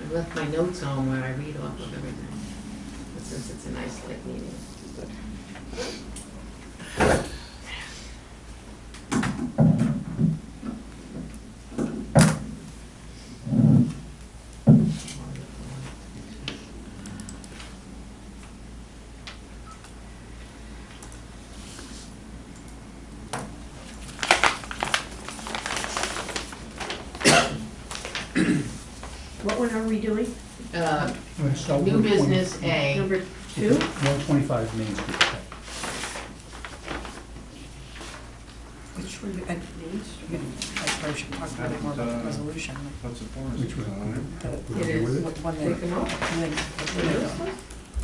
I left my notes on where I read off of everything, but since it's a nice light meeting. What one are we doing? New business A. Number 2? 125 Main Street. Which one, I probably should talk about it more about the resolution. Which one? It is. What one Take them off?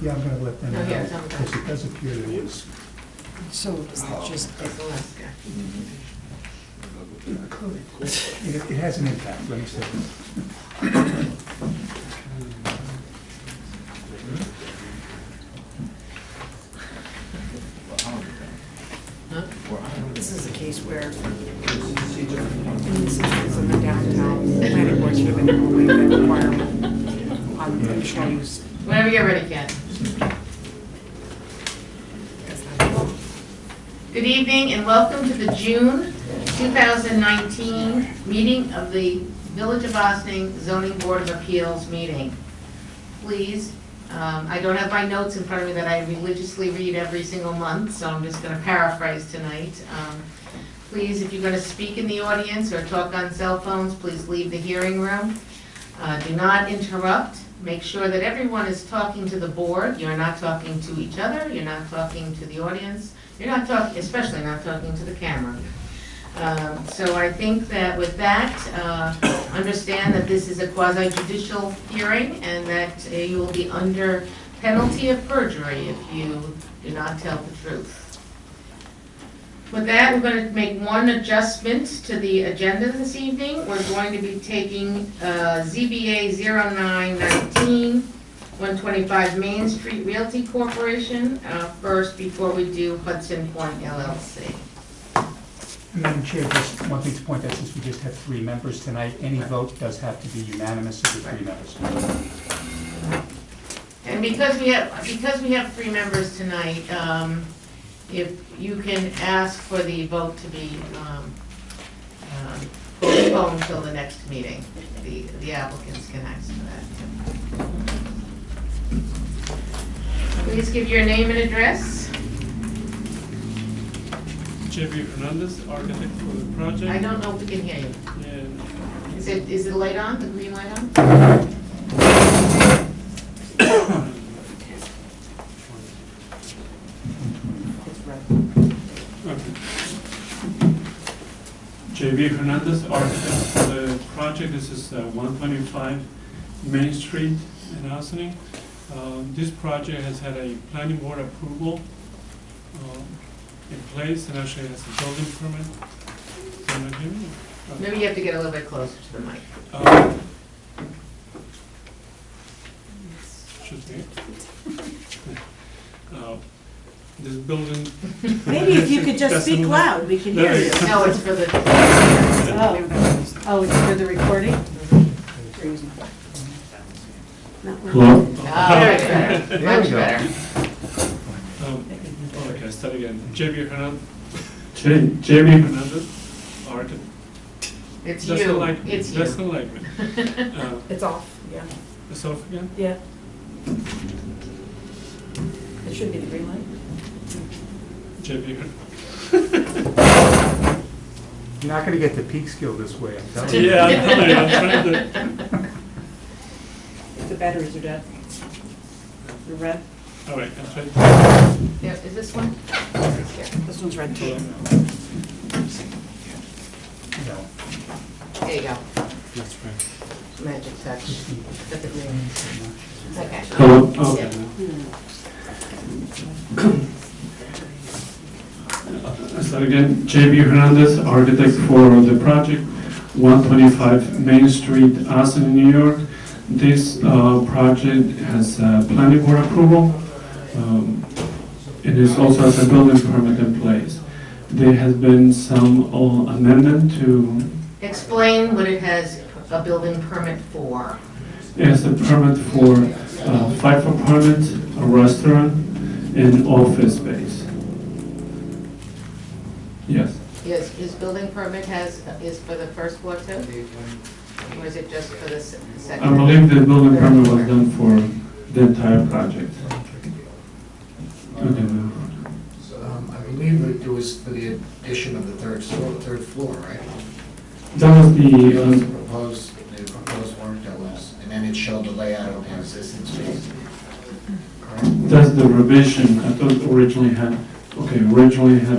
Yeah, I'm going to let them No, know, here, tell me. because it does appear that it was So is that just, That's the last guy. it has an impact, let me say. Huh? this is a case where in instances in the downtown, planning board should have been removing the requirement on conditional use. Whenever you're ready, Ken. Good evening and welcome to the June 2019 meeting of the Village of Ossining Zoning Board of Appeals meeting. Please, I don't have my notes in front of me that I religiously read every single month, so I'm just going to paraphrase tonight. Please, if you're going to speak in the audience or talk on cell phones, please leave the hearing room. Do not interrupt. Make sure that everyone is talking to the board. You're not talking to each other. You're not talking to the audience. You're not talking, especially not talking to the camera. So I think that with that, understand that this is a quasi-judicial hearing and that you will be under penalty of perjury if you do not tell the truth. With that, we're going to make one adjustment to the agenda this evening. We're going to be taking ZBA 0919, 125 Main Street Realty Corporation first before we do Hudson Point LLC. Madam Chair, just one thing to point out, since we just have 3 members tonight, any vote does have to be unanimous of the 3 members. And because we have 3 members tonight, if you can ask for the vote to be postponed until the next meeting, the applicants can ask for that. Please give your name and address. J.B. Hernandez, architect for the project. I don't know if we can hear you. Yeah. Is the light on, the green light on? J.B. Hernandez, architect for the project. This is 125 Main Street in Ossining. This project has had a planning board approval in place and actually has a building permit. Can you hear me? Maybe you have to get a little bit closer to the mic. Should be. This building. Maybe if you could just speak loud, we can hear you. No, it's for the. Oh, it's for the recording? Not Hello? working. Oh, much better, much better. Okay, start again. J.B. Hernandez, architect. It's Doesn't you, like me. it's you. Doesn't like me. It's off, yeah. It's off again? Yeah. It should be the green light. J.B. You're not going to get the peak skill this way, I'm telling you. Yeah, I'm trying to. If the batteries are dead. They're red. All right, I'm trying to. Yeah, is this one? This one's red too. No. There you go, That's right. magic touch. Got the green. Okay. Hello? Okay. So again, J.B. Hernandez, architect for the project, 125 Main Street, Ossining, New York. This project has planning board approval. It is also has a building permit in place. There has been some amendment to. Explain what it has a building permit for. It's a permit for 5 apartments, a restaurant, and office space. Yes. His building permit is for the first floor too? Or is it just for the second? I believe the building permit was done for the entire project. Okay. I believe it was for the addition of the third floor, right? That was The the, proposed work that was, and then it showed the layout of the existing space. Correct? that's the revision. I thought originally had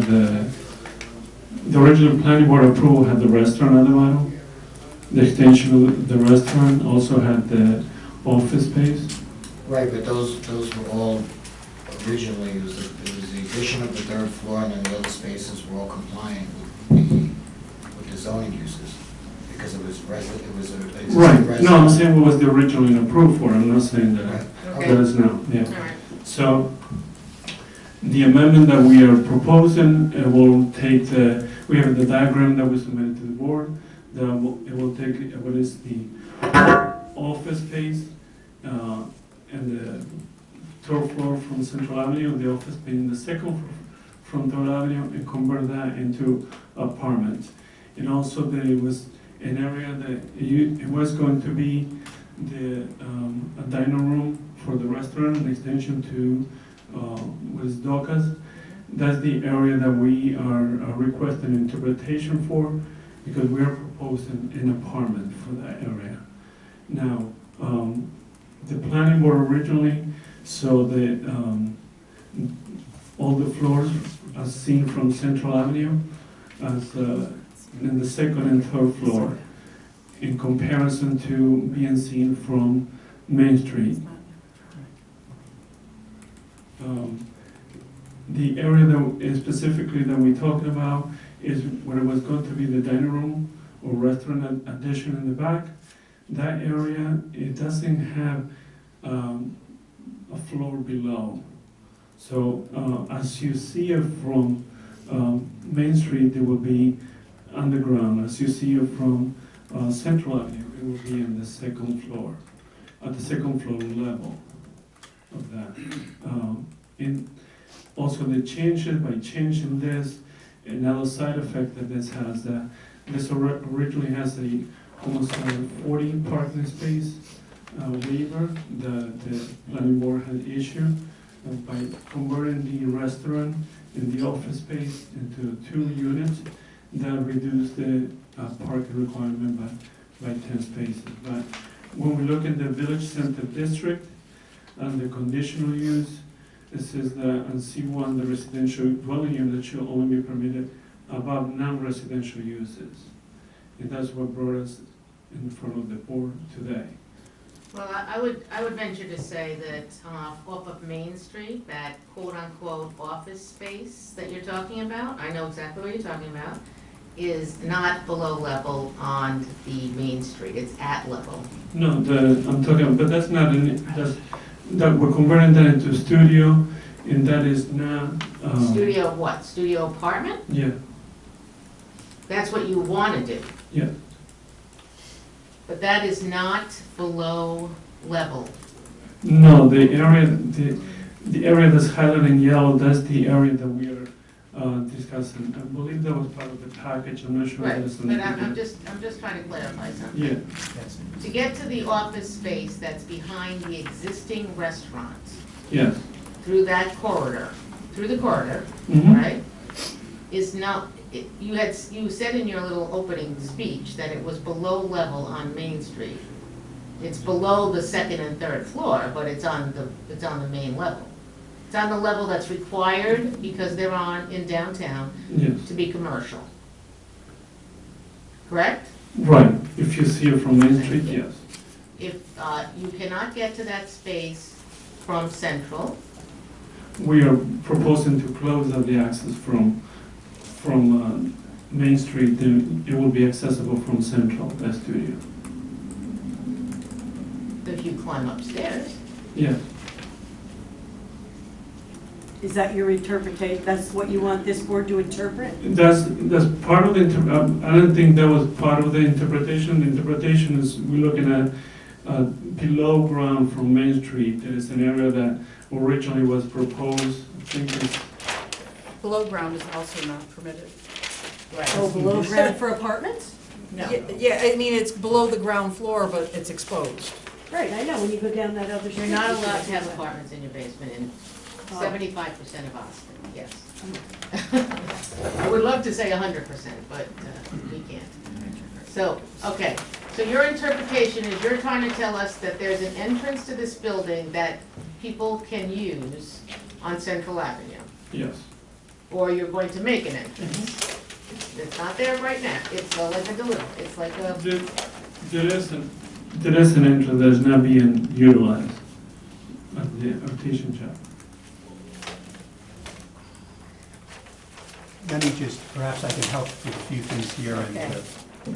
the original planning board approval had the restaurant at the bottom. The extension of the restaurant also had the office space. Right, but those were all originally, it was the addition of the third floor, and then the other spaces were all compliant with the zoning uses, because it was a. Right, no, I'm saying what was the originally approved for, I'm not saying that Okay. that is now, yeah. All right. So, the amendment that we are proposing, will take we have the diagram that we submitted to the board, it will take what is the office space, and the third floor from Central Avenue, the office being the second floor from Third Avenue, and convert that into apartments. And also there was an area that it was going to be a dining room for the restaurant, an extension to was Docas. That's the area that we are requesting interpretation for, because we are proposing an apartment for that area. Now, the planning board originally saw that all the floors as seen from Central Avenue as in the second and third floor, in comparison to being seen from Main Street. The area that is specifically that we talked about is where it was going to be the dining room or restaurant addition in the back. That area, it doesn't have a floor below. So as you see it from Main Street, it will be underground. As you see it from Central Avenue, it will be in the second floor, at the second floor level of that. And also the changes, by changing this, another side effect that this has, that this originally has almost 40 parking space waiver that the planning board had issued. By converting the restaurant and the office space into 2 units, that reduced the parking requirement by 10 spaces. But when we look at the village center district and the conditional use, it says that on C1, the residential dwelling unit should only be permitted above non-residential uses. And that's what brought us in front of the board today. Well, I would venture to say that off of Main Street, that quote-unquote office space that you're talking about, I know exactly what you're talking about, is not below level on the Main Street, it's at level. No, I'm talking, but that's not, that we're converting that into a studio, and that is not. Studio what? Studio apartment? Yeah, That's what you want to do. yeah. But that is not below level. No, the area that's highlighted in yellow, that's the area that we are discussing. I believe that was part of the package, I'm not sure. Right, That's but I'm just trying to clarify something. Yeah, To get to the office space that's behind the existing restaurant, yes. through that corridor, through the corridor, Mhm. right, is not, you said in your little opening speech that it was below level on Main Street. It's below the second and third floor, but it's on the main level. It's on the level that's required because they're in downtown Yes, to be commercial. Correct? right. If you see it from Main Street, yes. If you cannot get to that space from Central, We are proposing to close out the access from Main Street, then it will be accessible from Central, that studio. if you climb upstairs. Yes, Is that your interpretation? That's what you want this board to interpret? that's part of the, I don't think that was part of the interpretation. The interpretation is, we're looking at below ground from Main Street. There is an area that originally was proposed, I think it's, Below ground is also not permitted. Right. Oh, below ground for apartments? No. Yeah, I mean, it's below the ground floor, but it's exposed. Right, I know, when you go down that other street. You're not you allowed can to have do that. apartments in your basement in Oh. 75% of Austin, yes. I would love to say 100%, but we can't. So, okay, so your interpretation is you're trying to tell us that there's an entrance to this building that people can use on Central Avenue, yes. or you're going to make an entrance. It's not there right now, it's like a delivery, it's like a, There is an entrance that's not being utilized at the artisan shop. Let me just, perhaps I can help with a few things here Okay.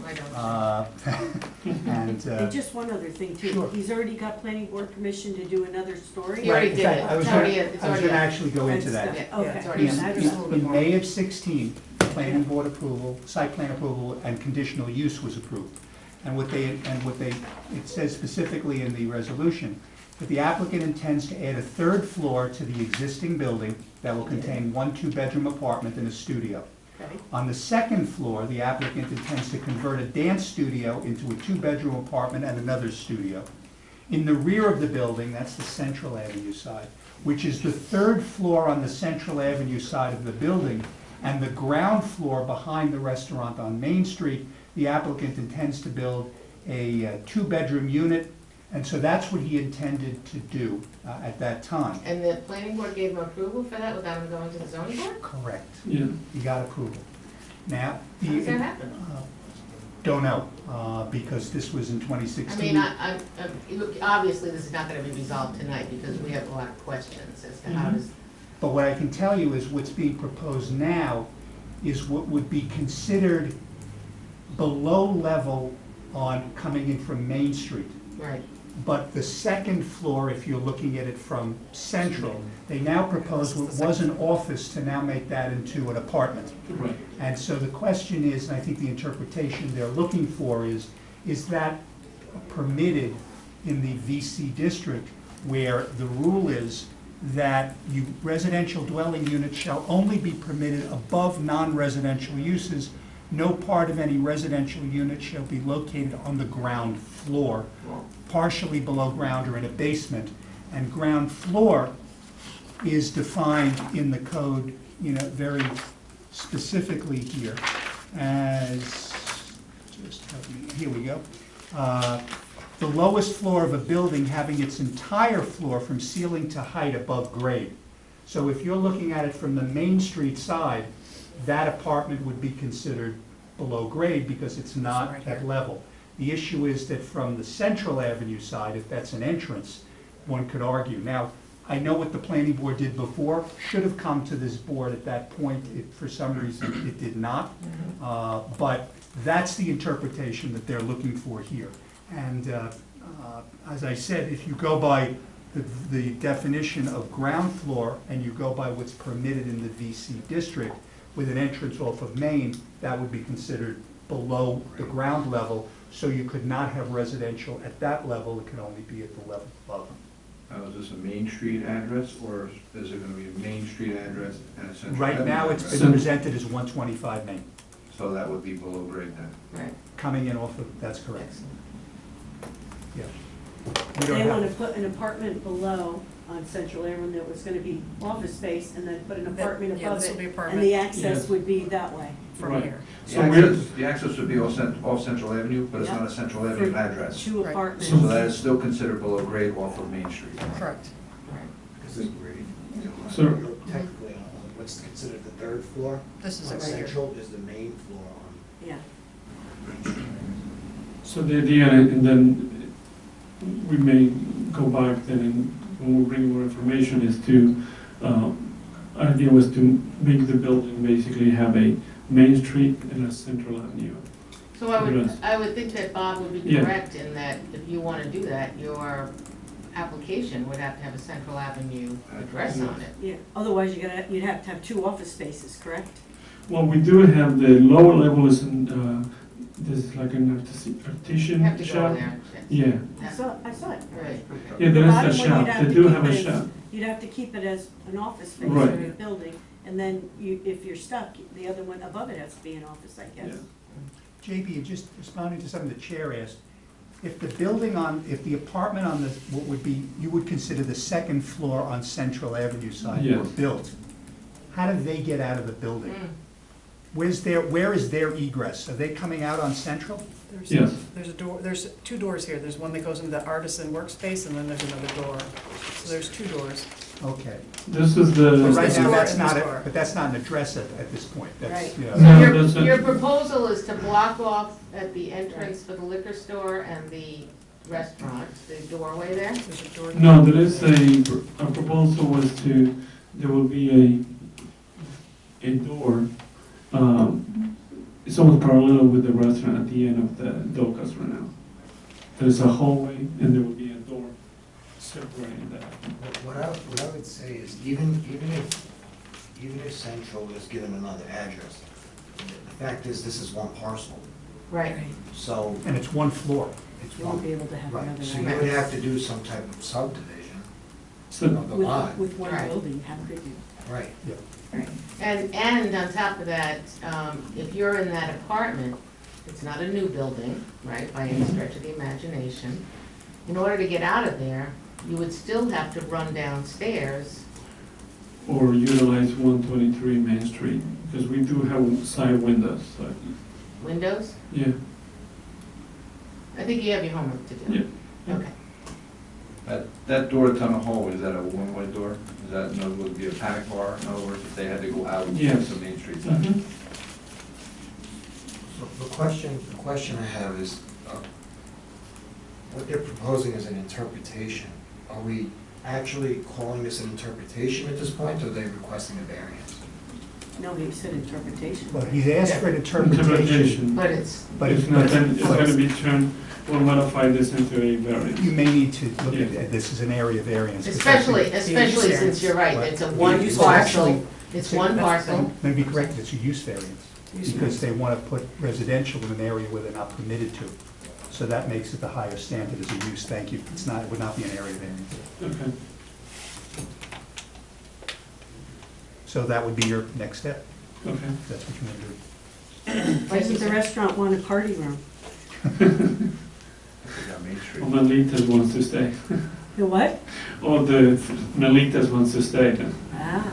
I don't. and And just one other thing too, Sure. he's already got planning board permission to do another story? He already in did fact, it. I was It's gonna, already- it's I was already gonna up. actually go into that. Yeah, Okay. it's already Yeah, up. I In just a little bit more. May of 16, planning board approval, site plan approval, and conditional use was approved. And what they, it says specifically in the resolution, that the applicant intends to add a third floor to the existing building that will contain one two-bedroom apartment and a studio. Okay. On the second floor, the applicant intends to convert a dance studio into a two-bedroom apartment and another studio. In the rear of the building, that's the Central Avenue side, which is the third floor on the Central Avenue side of the building, and the ground floor behind the restaurant on Main Street, the applicant intends to build a two-bedroom unit, and so that's what he intended to do at that time. And the planning board gave him approval for that without him going to the zoning board? Correct. Yeah. He got approval. Now, How does that happen? don't know, because this was in I 2016. mean, obviously, this is not gonna be resolved tonight, because we have a lot of questions as to how does, But what I can tell you is what's being proposed now is what would be considered below level on coming in from Main Street. right, But the second floor, if you're looking at it from Central, they now propose what was an office to now make that into an apartment. Right. And so the question is, and I think the interpretation they're looking for is that permitted in the VC district where the rule is that residential dwelling units shall only be permitted above non-residential uses. No part of any residential unit shall be located on the ground floor, partially below ground or in a basement. And ground floor is defined in the code, very specifically here as, just help me, here we go. The lowest floor of a building having its entire floor from ceiling to height above grade. So if you're looking at it from the Main Street side, that apartment would be considered below grade because it's not right at here. level. The issue is that from the Central Avenue side, if that's an entrance, one could argue. Now, I know what the planning board did before, should have come to this board at that point. For some reason, it did not. But that's the interpretation that they're looking for here. And as I said, if you go by the definition of ground floor and you go by what's permitted in the VC district with an entrance off of Main, that would be considered below the ground level. So you could not have residential at that level, it could only be at the level above. Now, is this a Main Street address, or is it gonna be a Main Street address and a Central Right Avenue now, it's address? been presented as 125 Main, So that would be below grade then? right. coming in off of, that's correct, Excellent. yeah. We don't They want to have, put an apartment below on Central Avenue that was going to be office space and then put an apartment Yeah, above this will it. be And apartment. the access Yes. would be that way. From Right. here. So we're, The access would be off Central Avenue, but it's not a Central Avenue address. Two Right. apartments. So that is still considered below grade off of Main Street. Correct. Because it's grade. So- Technically, on what's considered the third floor, This is on it right here. Central is the main floor on Yeah. so the idea, and then we may go back then and when we bring more information, is to, idea was to make the building basically have a Main Street and a Central Avenue. So I would think that Bob would be Yeah. correct in that if you want to do that, your application would have to have a Central Avenue address on it. Yeah, otherwise you'd have to have two office spaces, correct? Well, we do have the lower level is in, This is like an artisan You have to go shop. there. Yeah, I saw it. Right. yeah, there Bottom is a one, shop, you'd have they to do keep have a it as- shop. You'd have to keep it as an office space Right. or a building, and then you, if you're stuck, the other one above it has to be an office, I guess. Yeah. JB, just responding to something the chair asked, if the building on, if the apartment on the, what would be, you would consider the second floor on Central Avenue side were Yes. built, how do they get out of the building? Mm. Where is their egress? Are they coming out on Central? Yes. There's a door, there's two doors here. There's one that goes into the artisan workspace, and then there's another door. So there's two doors. Okay. This is But the, right this now, door that's and not, this a- door. but that's not an address at this point. That's, Right. you know, So No, your, that's a- your proposal is to block off at the entrance for the liquor store and the restaurant, the doorway there? There's a door. no, there is a proposal was to, there will be a door, it's almost parallel with the restaurant at the end of the Docas right now. There's a hallway and there will be a door separating that. What I would say is, even if Central is given another address, the fact is, this is one parcel, Right. so and it's one floor. it's You won't one. be able to have another Right, so you one. would have to do some type of subdivision So, of the lot. With one Right. building, how could you? Right. And on top of that, if you're in that apartment, it's not a new building, right, by any stretch of the imagination. In order to get out of there, you would still have to run downstairs. or utilize 123 Main Street, because we do have side windows, so, Windows? yeah, I think you have your homework to do. yeah. Okay. That door to tunnel hallway, is that a one-way door? Is that, in other words, would be a panic bar? In other words, if they had to go out Yes. to Main Street side? Mhm. So the question I have is, what they're proposing is an interpretation. Are we actually calling this an interpretation at this point, or are they requesting a variance? No, he said interpretation. Well, he's asked for an interpretation, Interpretation. But it's, but It's not, it's gonna be turned, we'll modify this into a variance. you may need to look at Yeah. this as an area variance. 'cause I think- especially since you're right, it's a one It's parcel, actually- it's one parcel. Let me be correct, it's a use variance, because they want to put residential in an area where they're not permitted to. So that makes it the higher standard as a use, thank you. It's not, it would not be an area variance. Okay. So that would be your next step, Okay. if that's what you want to do. Why doesn't the restaurant want a party room? Yeah, Main Street. Or Melitas wants to stay. The what? Or the Melitas wants to stay then. Ah,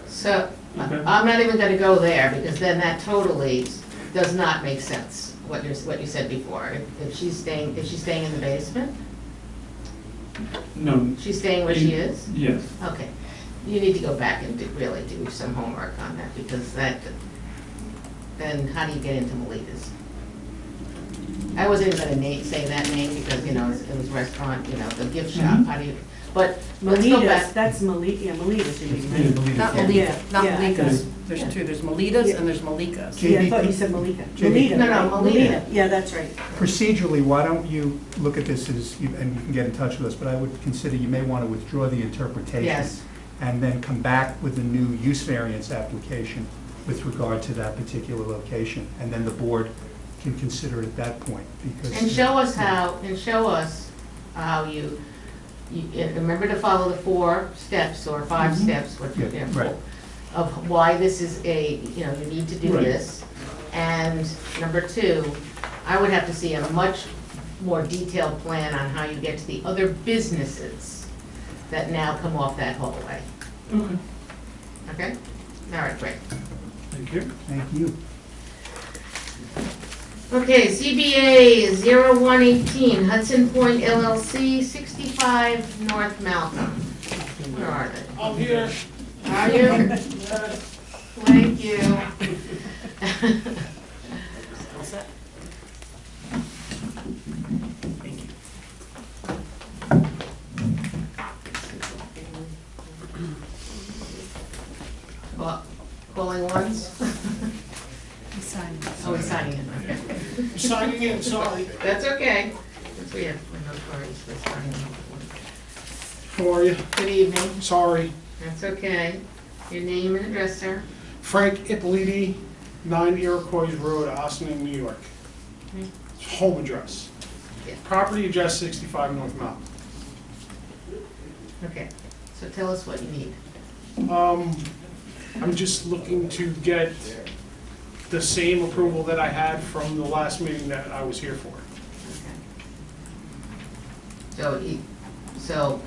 So, Okay. I'm not even gonna go there, because then that totally does not make sense, what you said before. If she's staying in the basement, No, she's staying where she is? yes. Okay, you need to go back and really do some homework on that, because that, then how do you get into Melita's? I wasn't even gonna say that name, because, you know, it was restaurant, you know, the gift shop, how do you, but let's go Melitas, back. that's Melita, yeah, Melitas, you mean, right? Yeah. Not Yeah. Malika, not Yeah. Malikas. There's Yeah. two, there's Melitas and there's Malikas. JB, Yeah, I thought you said Malika. JB. Melita, No, no, right? Melita. Yeah, that's right. Procedurally, why don't you look at this as, and you can get in touch with us, but I would consider you may want to withdraw the interpretation. Yes. And then come back with a new use variance application with regard to that particular location. And then the board can consider it at that point, because. And show us how you remember to follow the 4 steps or 5 Mhm. steps, what you're Yeah, there right. for, of why this is you know, you need to do Right. this. And number 2, I would have to see a much more detailed plan on how you get to the other businesses that now come off that hallway. Okay. Okay? All right, great. Thank you. Thank you. Okay, CBA 0118, Hudson Point LLC, 65 North Malcolm. Where are they? I'm here. Are you? Thank you. All set? Thank you. Calling once? He's signing. Oh, he's signing it, okay. I'm signing in, sorry. That's okay. That's we have, we're notorious for signing. How are you? Good evening. Sorry. That's okay. Your name and address, sir? Frank Ippoliti, 9 Iroquois Road, Ossining, New York. Home address. Yeah. Property address 65 North Mountain. Okay, so tell us what you need. I'm just looking to get the same approval that I had from the last meeting that I was here for. Okay. So,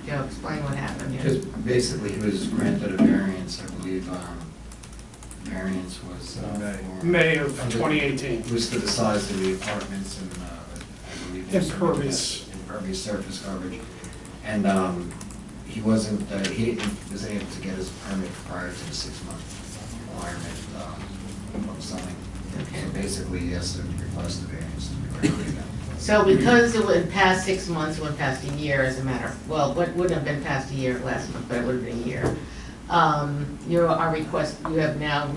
Joe, explain what happened here. Just basically, he was granted a variance, I believe, variance was for. May of 2018. It was for the size of the apartments and, I believe. Impervious. Impervious surface coverage. And, he wasn't able to get his permit prior to the 6-month requirement, of zoning. So basically, he has to request a variance to be granted again. So because it went past 6 months, went past a year as a matter, well, it wouldn't have been past a year last month, but it would have been a year. Our request, you have now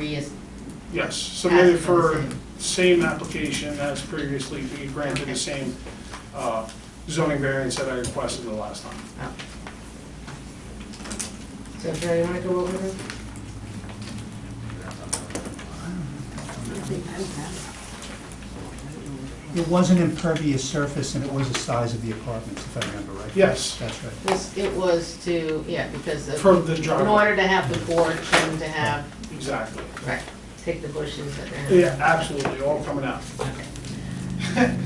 Yes, submitted Asked for for the same application as previously, be granted the same zoning variance that I requested the last time. oh. So Joe, you wanna go over this? It was an impervious surface and it was the size of the apartments, if I remember right. Yes. That's right. It was to, yeah, because of. For the driveway. In order to have the porch and to have, Exactly. right, take the bushes that are. Yeah, absolutely, all coming out. Okay.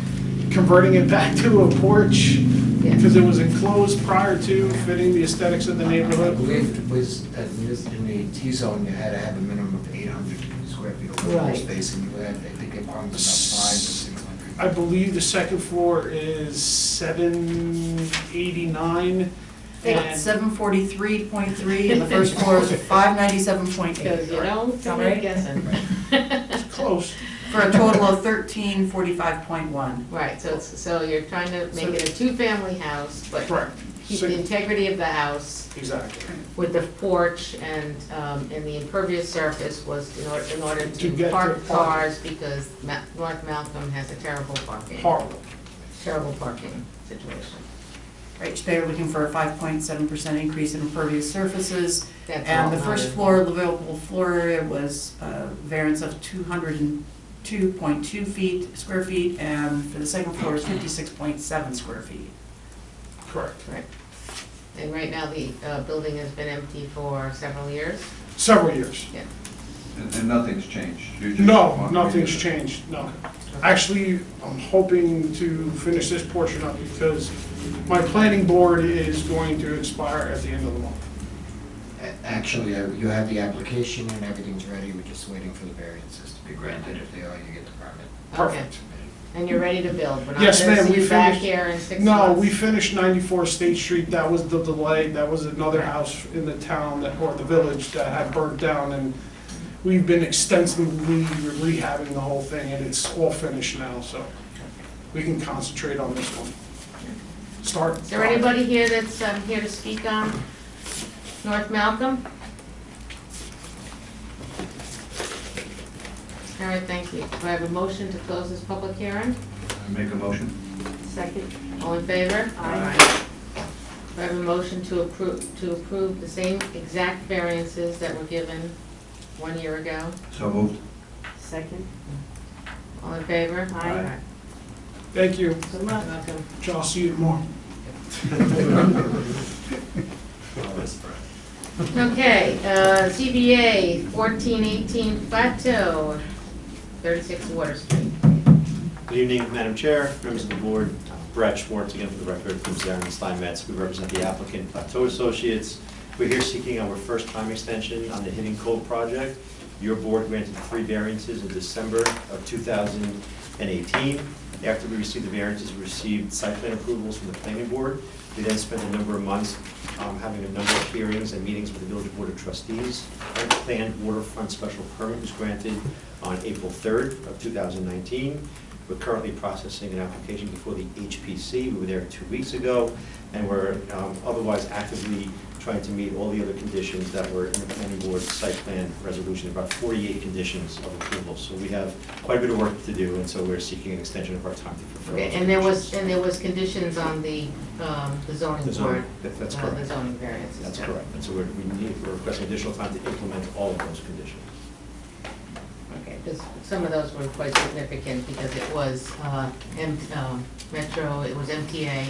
Converting it back to a porch, Yeah. because it was enclosed prior to fitting the aesthetics of the I neighborhood. believe it was, in the T-zone, you had to have a minimum of 800 square feet of living Right. space, and you had, I think, apartments about 500 to 600. I believe the second floor is 789. It's 743.3, and the first floor is 597.8. Because you don't, Sound you're right? guessing. Close. For a total of 1345.1. Right, so you're trying to make it a two-family house, but Correct. keep the integrity of the house Exactly. with the porch and the impervious surface was in order To to get park to park. cars because North Malcolm has a terrible parking situation. Right, they're looking for a 5.7% increase in impervious surfaces. That's And all the not first in- floor, livable floor area was a variance of 202.2 square feet, and for the second floor is 56.7 square feet. Correct. Right. And right now, the building has been empty for several years. Several years. And nothing's changed? You just No, want to nothing's redo it. changed, no. Actually, I'm hoping to finish this portion up because my planning board is going to expire at the end of the month. Actually, you have the application and everything's ready, we're just waiting for the variances to be granted. If they are, you get the permit. Perfect. And you're ready to build. We're not Yes, gonna ma'am, see we you back finished- here in 6 No, months. we finished 94 State Street, that was the delay, that was another house in the town or the village that had burnt down, and we've been extensively rehabbing the whole thing, and it's all finished now, so we can concentrate on this one. Start. Is there anybody here that's here to speak on North Malcolm? All right, thank you. Do I have a motion to close this public hearing? Make a motion? Second. All in favor? Aye. Do I have a motion to approve the same exact variances that were given 1 year ago? So moved. Second. All in favor? Aye. Thank you. Good luck. Welcome. I'll see you tomorrow. Okay, ZBA 1418 Plateau, 36 Water Street. Good evening, Madam Chair, members of the board. Brett Schwartz, again for the record, from Zarin and Steinmetz. We represent the applicant, Plateau Associates. We're here seeking our first time extension on the Hidden Cove project. Your board granted 3 variances in December of 2018. After we received the variances, we received site plan approvals from the planning board. We then spent a number of months having a number of hearings and meetings with the Village Board of Trustees. Our planned waterfront special permit was granted on April 3rd of 2019. We're currently processing an application before the HPC. We were there 2 weeks ago, and we're otherwise actively trying to meet all the other conditions that were in the planning board site plan resolution, about 48 conditions of approval. So we have quite a bit of work to do, and so we're seeking an extension of our time to fulfill Okay, those and conditions. there was conditions on the zoning The zoning, board. that's The correct. zoning variances. That's correct. And so we're requesting additional time to implement all of those conditions. Okay, because some of those were quite significant, because it was Metro, it was MTA,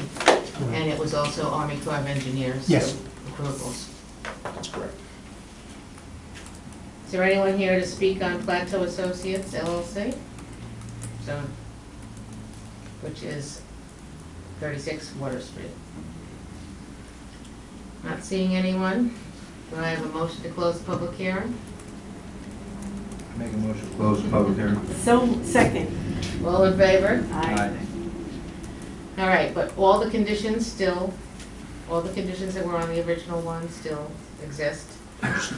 and it was also Army Corps of Engineers. Yes. Approvals. That's correct. Is there anyone here to speak on Plateau Associates LLC? So, which is 36 Water Street. Not seeing anyone. Do I have a motion to close the public hearing? Make a motion to close the public hearing. So, second. All in favor? Aye. All right, but all the conditions still, all the conditions that were on the original one still exist?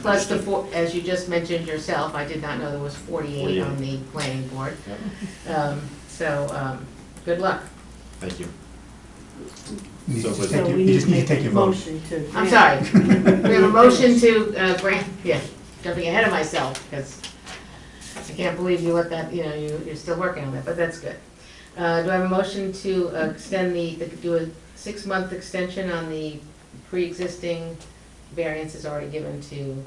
Plus the four, as you just mentioned yourself, I did not know there was 48 on the planning board. Good luck. Thank you. You So, just but- take So your- we you need just to need to make take a your vote. motion to. I'm grant. sorry. We have a motion to grant, yeah, jumping ahead of myself, because I can't believe you let that, you're still working on it, but that's good. Do I have a motion to extend do a 6-month extension on the pre-existing variances already given to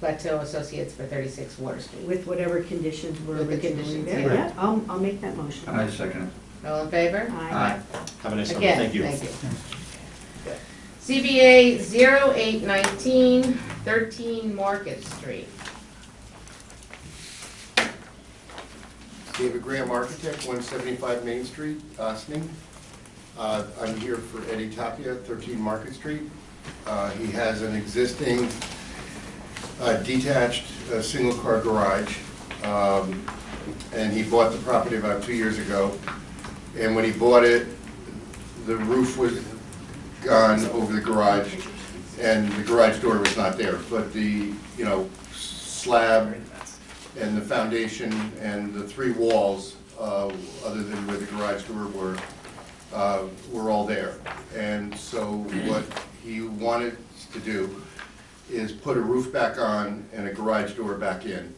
Plateau Associates for 36 Water Street? With whatever conditions were With the originally conditions, there. yeah. Yeah, I'll make that motion. I second it. All in favor? Aye. Have a nice summer. Again, Thank you. thank you. CBA 0819, 13 Market Street. David Graham, architect, 175 Main Street, Ossining. I'm here for Eddie Tapia, 13 Market Street. He has an existing detached single-car garage, and he bought the property about 2 years ago. And when he bought it, the roof was gone over the garage, and the garage door was not there. But the, slab and the foundation and the 3 walls, other than where the garage door were all there. And so what he wanted to do is put a roof back on and a garage door back in.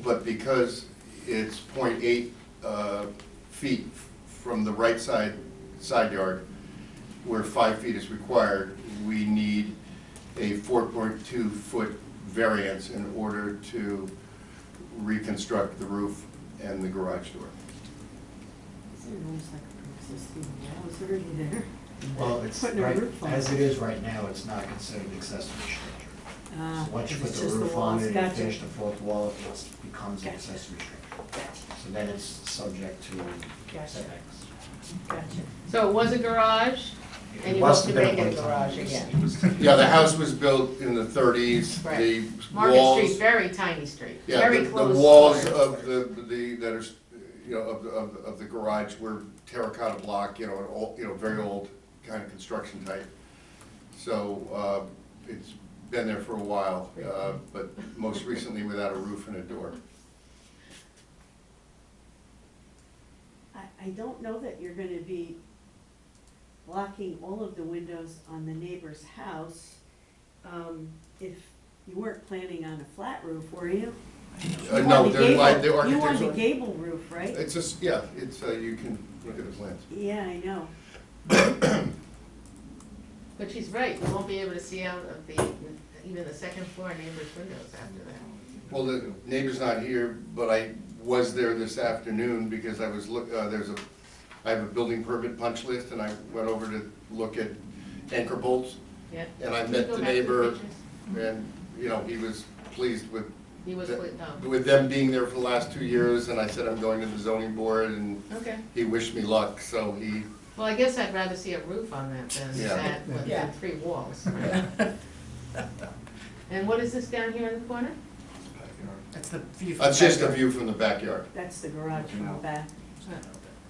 But because it's 0.8 feet from the right side yard, where 5 feet is required, we need a 4.2 foot variance in order to reconstruct the roof and the garage door. Isn't it almost like a pre-existing wall is already there? Well, it's Putting a right, roof on as it. it is right now, it's not considered accessory structure. Ah, So once you put it's the just the roof on walls. it, you Gotcha. finish the 4th wall, it becomes an Gotcha. accessory structure. Gotcha, So then it's subject to Gotcha. setbacks. gotcha. So it was a garage, and you hope must to have been make it a one time. garage again? It was- Yeah, the house was built in the 30s. Right. The Market walls, Street, very tiny street, yeah, very the close. walls quarters. of that are, of the garage were terracotta block, an old, very old kind of construction type. So, it's been there for a while, but most recently without a roof and a door. I don't know that you're gonna be blocking all of the windows on the neighbor's house, if you weren't planning on a flat roof, were you? You No, wanted a they're like, the gable- You wanted a architectural. gable roof, right? It's just, yeah, it's, you can look at the plans. Yeah, I know. But she's right, you won't be able to see out of even the second floor neighbor's windows after that. Well, the neighbor's not here, but I was there this afternoon because I was I have a building permit punch list, and I went over to look at anchor bolts, Yeah. and I Can you met go the back to neighbor, pictures? and, he was pleased with, He was, with them being there for the last 2 years, and I said I'm going to the zoning board, and okay. he wished me luck, so he, Well, I guess I'd rather see a roof on that than Yeah. that with Yeah. the 3 walls. right? And what is this down here in the corner? That's the view. that's just a view from the backyard. That's the garage from the back.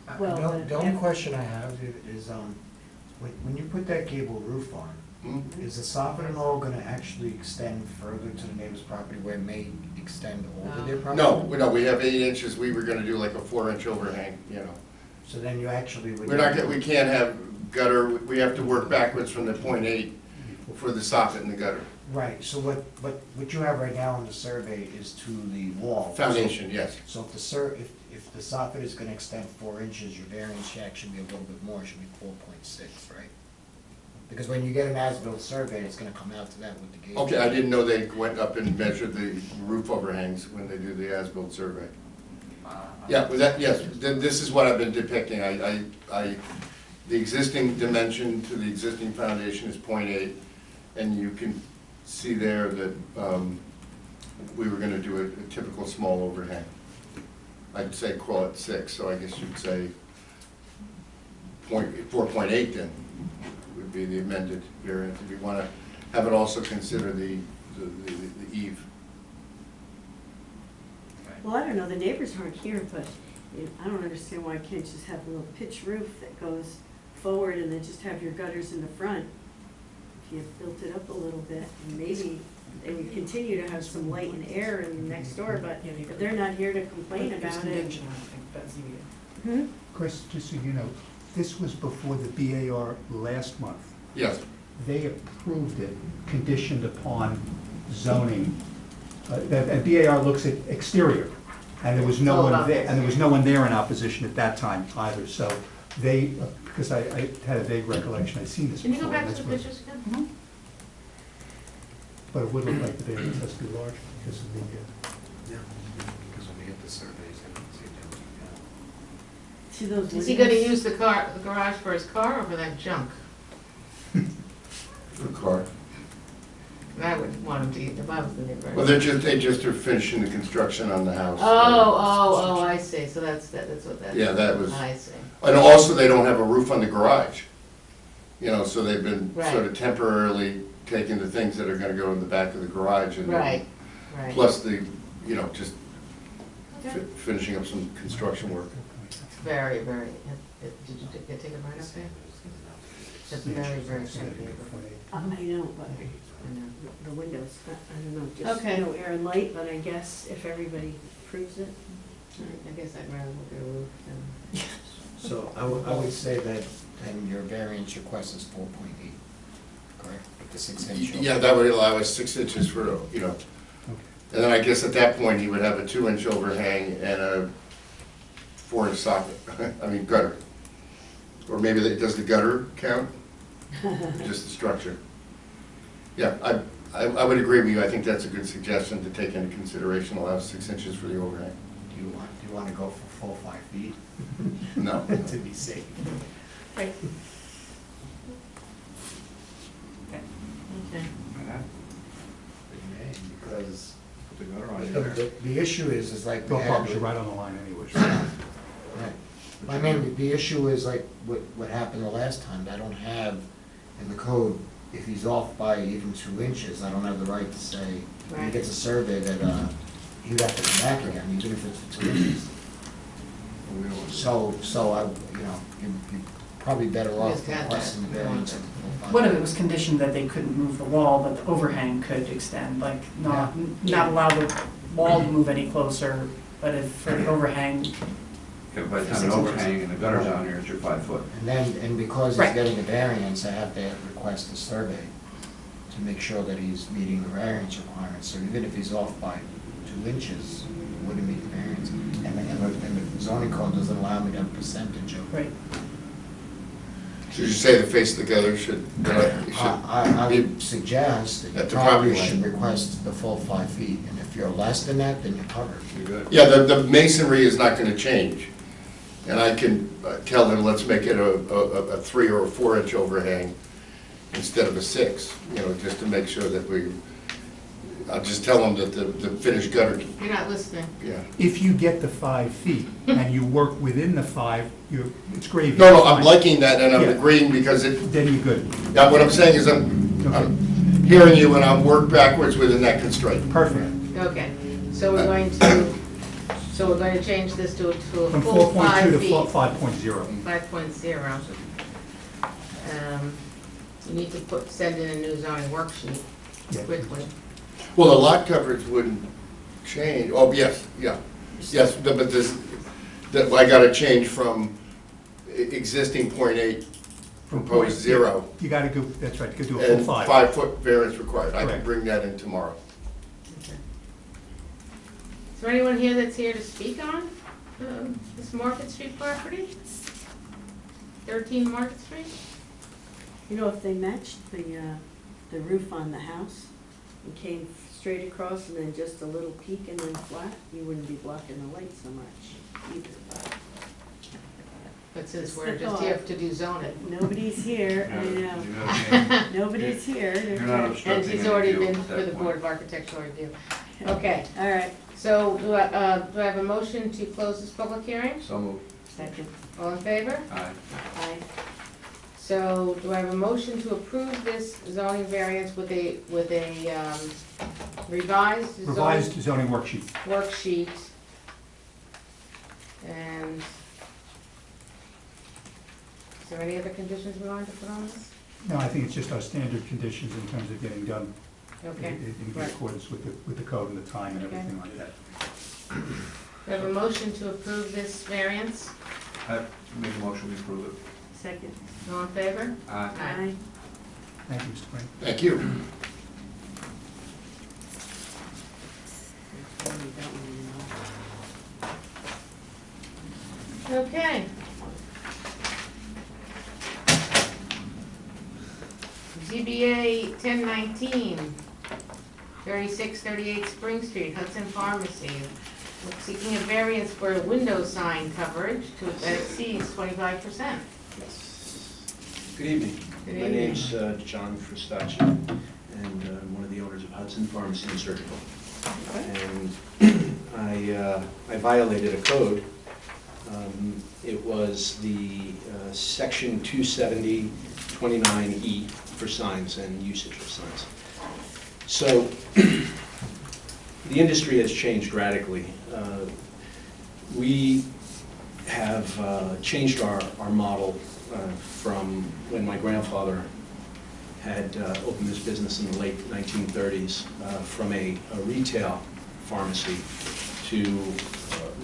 Uh, Well, The only question I have is, when you put that gable roof on, Hmm? is the soffit and all gonna actually extend further to the neighbor's property where it may extend over their property? No, we have 8 inches, we were gonna do like a 4-inch overhang, So then you actually would. We can't have gutter, we have to work backwards from the 0.8 for the soffit in the gutter. Right, so what you have right now on the survey is to the wall. Foundation, yes. So if the soffit is gonna extend 4 inches, your variance should actually be a little bit more, it should be 4.6, right? Because when you get an as-built survey, it's gonna come out to that with the gauge. Okay, I didn't know they went up and measured the roof overhangs when they do the as-built survey. Yeah, was that, yes, this is what I've been depicting. The existing dimension to the existing foundation is 0.8, and you can see there that we were gonna do a typical small overhang. I'd say call it 6, so I guess you'd say 4.8 then would be the amended variance, if you wanna have it also consider the eave. Well, I don't know, the neighbors aren't here, but you know, I don't understand why I can't just have a little pitch roof that goes forward and then just have your gutters in the front. If you built it up a little bit, and maybe they would continue to have some light and air in next door, but if they're not here to complain It's about it. conventional, I think, that's ZBA. Hmm? Chris, just so you know, this was before the BAR last month. Yes, They approved it conditioned upon zoning. And BAR looks at exterior, and there was no It's all one about there, and there was no one there in opposition at that time either, so they, because I had a vague recollection, I'd seen this Can before. you go back and to that's the what- pictures again? But it would look like the variance has to be large because of the, Yeah, because when we get the surveys, I don't see that. See those windows? Is he gonna use the garage for his car or for that junk? for the car. I would want him to eat, if I was the neighbor. Well, they just are finishing the construction on the house. Oh, I see, so that's what that is. Yeah, that was- I see. And also, they don't have a roof on the garage. You know, so they've been Right. sort of temporarily taking the things that are gonna go in the back of the garage and. Right. Plus the, you know, just Okay. finishing up some construction work. Very, very, did you take it right up there? It's very, very simple. I know, but I know. the windows, I don't know, just, Okay. you know, air and light, but I guess if everybody approves it. I guess I'd rather look at a roof than. So I would say that then your variance request is 4.8, correct? With the 6-inch. Yeah, that would allow us 6 inches for, you know, and then I guess at that point, he would have a 2-inch overhang and a 4-inch socket, I mean gutter. Or maybe, does the gutter count? Just the structure. Yeah, I would agree with you, I think that's a good suggestion to take into consideration, allow 6 inches for the overhang. Do you want to go for full 5 feet? No. To be safe. Okay. Because Put the gutter on there. the issue is like. Bill we Parks, had you're with- right on the line anyway. Right. I mean, the issue is like what happened the last time. I don't have in the code, if he's off by even 2 inches, I don't have the right to say, when he Right. gets a survey that he'd have to come back again, even if it's 2 inches. So I, you know, you're probably better off Just got that. requesting the variance. of the full 5 What if feet. it was conditioned that they couldn't move the wall, but the overhang could extend, like not allow the wall to move any closer, but if for the overhang, Yeah, by the time an overhang and the gutter's on there, it's your 5 foot. And because he's Right. getting a variance, I have to request a survey to make sure that he's meeting the variance requirements. So even if he's off by 2 inches, he wouldn't meet the variance. And the zoning code doesn't allow me to have a percentage of. right, Should you say the face of the gutter should, I would suggest that At you the probably property line. should request the full 5 feet. And if you're less than that, then you're covered. You're good. yeah, the masonry is not gonna change. And I can tell him, let's make it a 3 or a 4-inch overhang instead of a 6, you know, just to make sure that I'll just tell him that the finished gutter, You're not listening. yeah. If you get the 5 feet and you work within the 5, it's gravy. No, it's I'm fine. liking that and I'm Yeah. agreeing because it, Then you're good. yeah, what I'm saying is I'm hearing you and I'll work backwards within that constraint. Perfect. Okay, so we're going to change this to a From full 5 4.2 to feet. 5.0. 5.0. You need to send in a new zoning worksheet Yeah. quickly. Well, the lot coverage wouldn't change, oh, yes, yeah, yes, but I gotta change from existing 0.8, proposed 0, You gotta go, that's right, you gotta do a full and 5. 5-foot variance required. I can Correct. bring that in tomorrow. Okay. Is there anyone here that's here to speak on this Market Street property? 13 Market Street? You know, if they matched the roof on the house and came straight across and then just a little peak and then flat, you wouldn't be blocking the light so much either. But since Just we're the just thought. here to do zoning. Nobody's here, I You know. gotta Nobody's here. You're not And obstructing she's any already view been at for that the point. Board of Architectural Review. Okay, All right, so do I have a motion to close this public hearing? So moved. second. All in favor? Aye. Aye. So do I have a motion to approve this zoning variance with a revised zoning Revised zoning worksheet. worksheet? And is there any other conditions we want to put on this? No, I think it's just our standard conditions in terms of getting done Okay. in Right. accordance with the code and the time and Okay. everything like that. We have a motion to approve this variance. I make a motion to approve it. Second. All in favor? Aye. Aye. Thank you, Mr. Crane. Thank you. Okay. ZBA 1019, 3638 Spring Street, Hudson Pharmacy. Seeking a variance for a window sign coverage that exceeds 25%. Good evening. Good My evening. name's John Fristacci, and I'm one of the owners of Hudson Pharmacy and Surgical. And I violated a code. It was the section 270-29E for signs and usage of signs. So the industry has changed radically. We have changed our model from when my grandfather had opened this business in the late 1930s, from a retail pharmacy to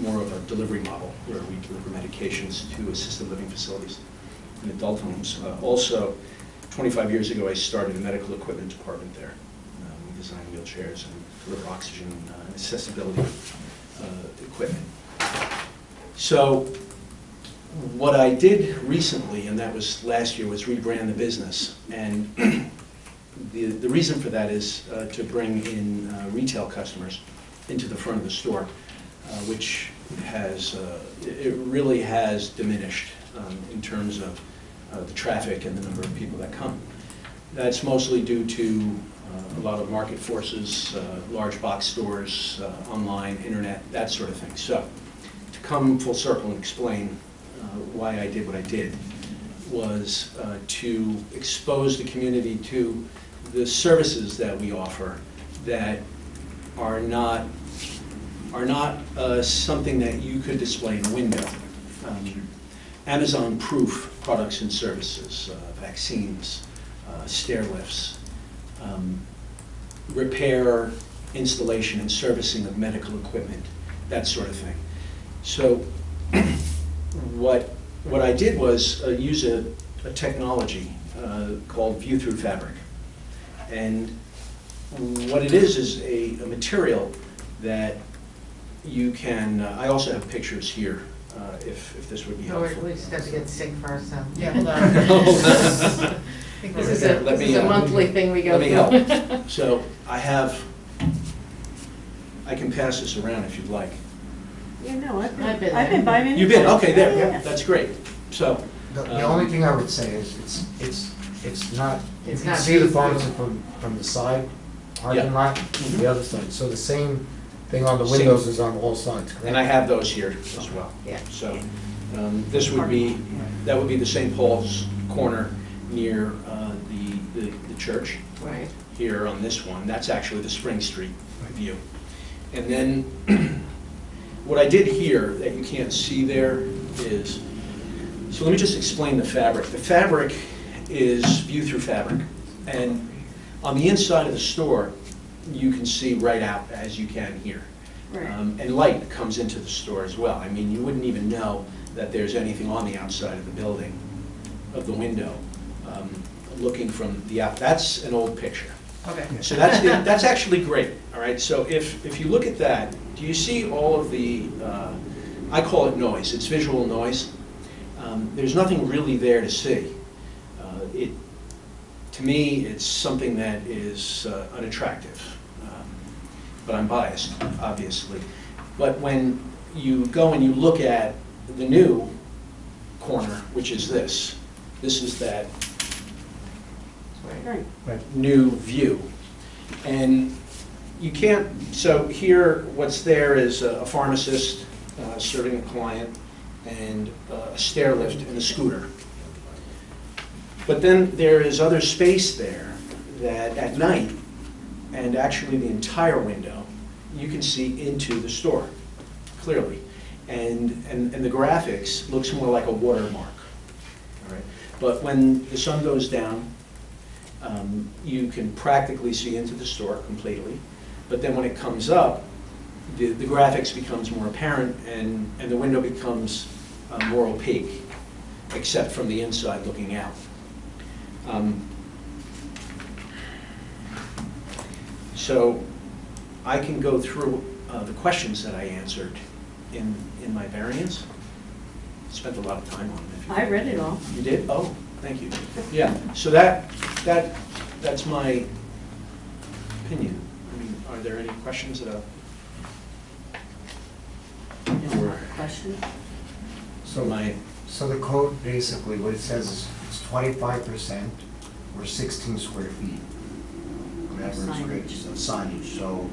more of a delivery model where we deliver medications to assisted living facilities and adult homes. Also, 25 years ago, I started a medical equipment department there. We design wheelchairs and deliver oxygen and accessibility equipment. So what I did recently, and that was last year, was rebrand the business. And the reason for that is to bring in retail customers into the front of the store, which has, it really has diminished in terms of the traffic and the number of people that come. That's mostly due to a lot of market forces, large box stores, online, internet, that sort of thing. So to come full circle and explain why I did what I did was to expose the community to the services that we offer that are not something that you could display in a window. Amazon-proof products and services, vaccines, stair lifts, repair, installation, and servicing of medical equipment, that sort of thing. So what I did was use a technology called view-through fabric. And what it is a material that you can, I also have pictures here, if this would be Oh, helpful. we just have to get sick first, so. Yeah. I think this is Let this me, is a monthly thing we go Let me through. help. So I can pass this around if you'd like. Yeah, no, I've I've been been by many You've been, times. okay, Yeah, there, yeah. that's great. So, The only thing I would say is, it's not, you It's can not see the viewed pharmacy from the side, parking Yeah. lot, Mhm. the other side. So the same thing on the Same. windows is on all sides, correct? and I have those here as well. Yeah. So this would be, that would be the St. Paul's corner near the church Right. here on this one. That's actually the Spring Street view. And then what I did here that you can't see there is, so let me just explain the fabric. The fabric is view-through fabric. And on the inside of the store, you can see right out as you can here. Right. And light comes into the store as well. I mean, you wouldn't even know that there's anything on the outside of the building, of the window, looking from the out. That's an old picture. Okay. So that's actually great, all right? So if you look at that, do you see all of the, I call it noise, it's visual noise. There's nothing really there to see. To me, it's something that is unattractive. But I'm biased, obviously. But when you go and you look at the new corner, which is this is that Right. new view. And you can't, so here, what's there is a pharmacist serving a client and a stair lift and a scooter. But then there is other space there that at night, and actually the entire window, you can see into the store, clearly. And the graphics looks more like a watermark, all right? But when the sun goes down, you can practically see into the store completely. But then when it comes up, the graphics becomes more apparent and the window becomes more opaque, except from the inside looking out. So I can go through the questions that I answered in my variance. Spent a lot of time on it. I read it all. You did? Oh, thank you. Yeah, so that's my opinion. I mean, are there any questions about? Question? So my, So the code, basically, what it says is it's 25% or 16 square feet. Whatever is great, so signage, so,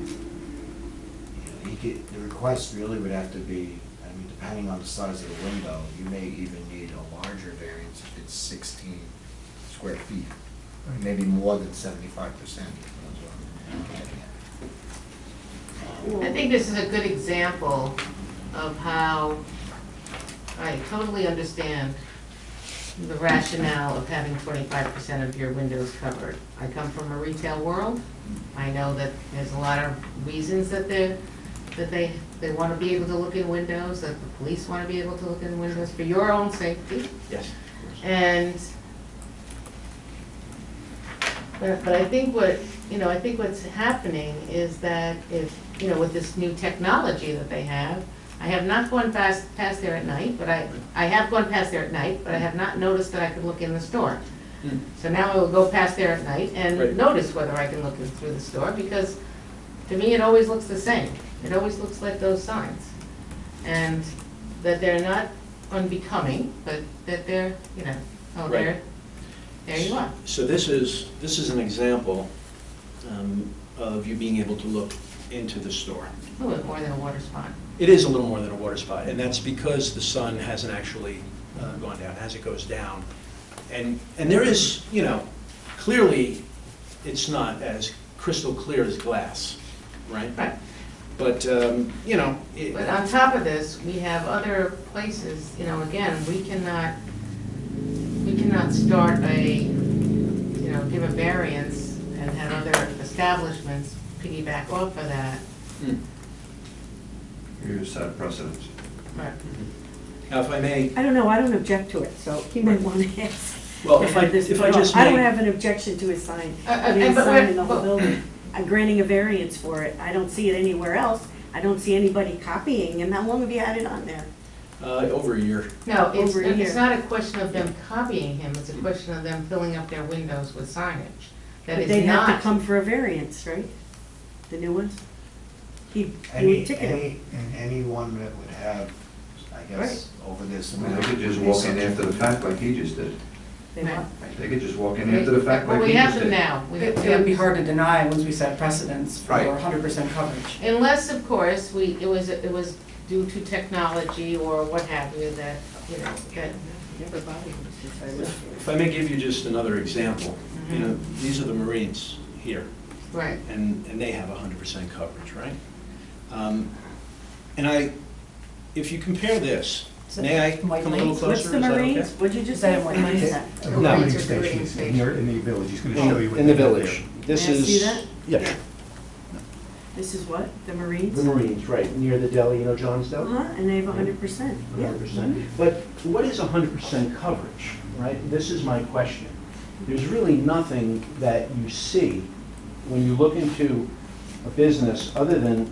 you know, the request really would have to be, I mean, depending on the size of the window, you may even need a larger variance if it's 16 square feet, maybe more than 75%. I think this is a good example of how I totally understand the rationale of having 25% of your windows covered. I come from a retail world. I know that there's a lot of reasons that they want to be able to look in windows, that the police want to be able to look in windows for your own safety. yes. And, but I think I think what's happening is that if, with this new technology that they have, I have not gone past there at night, but I have gone past there at night, but I have not noticed that I could look in the store. So now I will go past there at night and Right. notice whether I can look through the store, because to me, it always looks the same. It always looks like those signs. And that they're not unbecoming, but that they're, oh, Right. there you are. So this is an example of you being able to look into the store. A little bit more than a water spot. It is a little more than a water spot, and that's because the sun hasn't actually gone down. As it goes down, and there is, clearly, it's not as crystal clear as glass, right? Right. But But on top of this, we have other places, again, we cannot start give a variance and have other establishments piggyback off of that. You set precedents. Right. Now, if I may, I don't know, I don't object to it, so he might want to ask. well, if I just I don't may, have an objection to his sign, But putting a sign in the whole but- building. I'm granting a variance for it. I don't see it anywhere else. I don't see anybody copying him. How long have you had it on there? over a year. No, Over a year. it's not a question of them copying him, it's a question of them filling up their windows with signage. That But is they'd have to not, come for a variance, right? The new ones? He would ticket him. Anyone that would have, I guess, over this. I mean, they could just walk in after the fact like he just did. They want- They could just walk in after the fact well, like we he have just them did. now. It would be hard to deny once we set precedents for Right. 100% coverage. Unless, of course, it was due to technology or what have you, that, that. If I may give you just another example, these are the Marines here, Right. and they have 100% coverage, right? If you compare this, may I come a little closer? What's the Is that okay? Marines? What'd you just Is that say? in What White is Plains? that? A No. recruiting station in the village, he's gonna show you. what In the they have there. village. This May I is. see that? Yeah. This is what? The Marines? The Marines, right, near the deli, John's Deli? Uh-huh, and they have 100%. Yeah. 100%. But what is 100% coverage, right? This is my question. There's really nothing that you see when you look into a business other than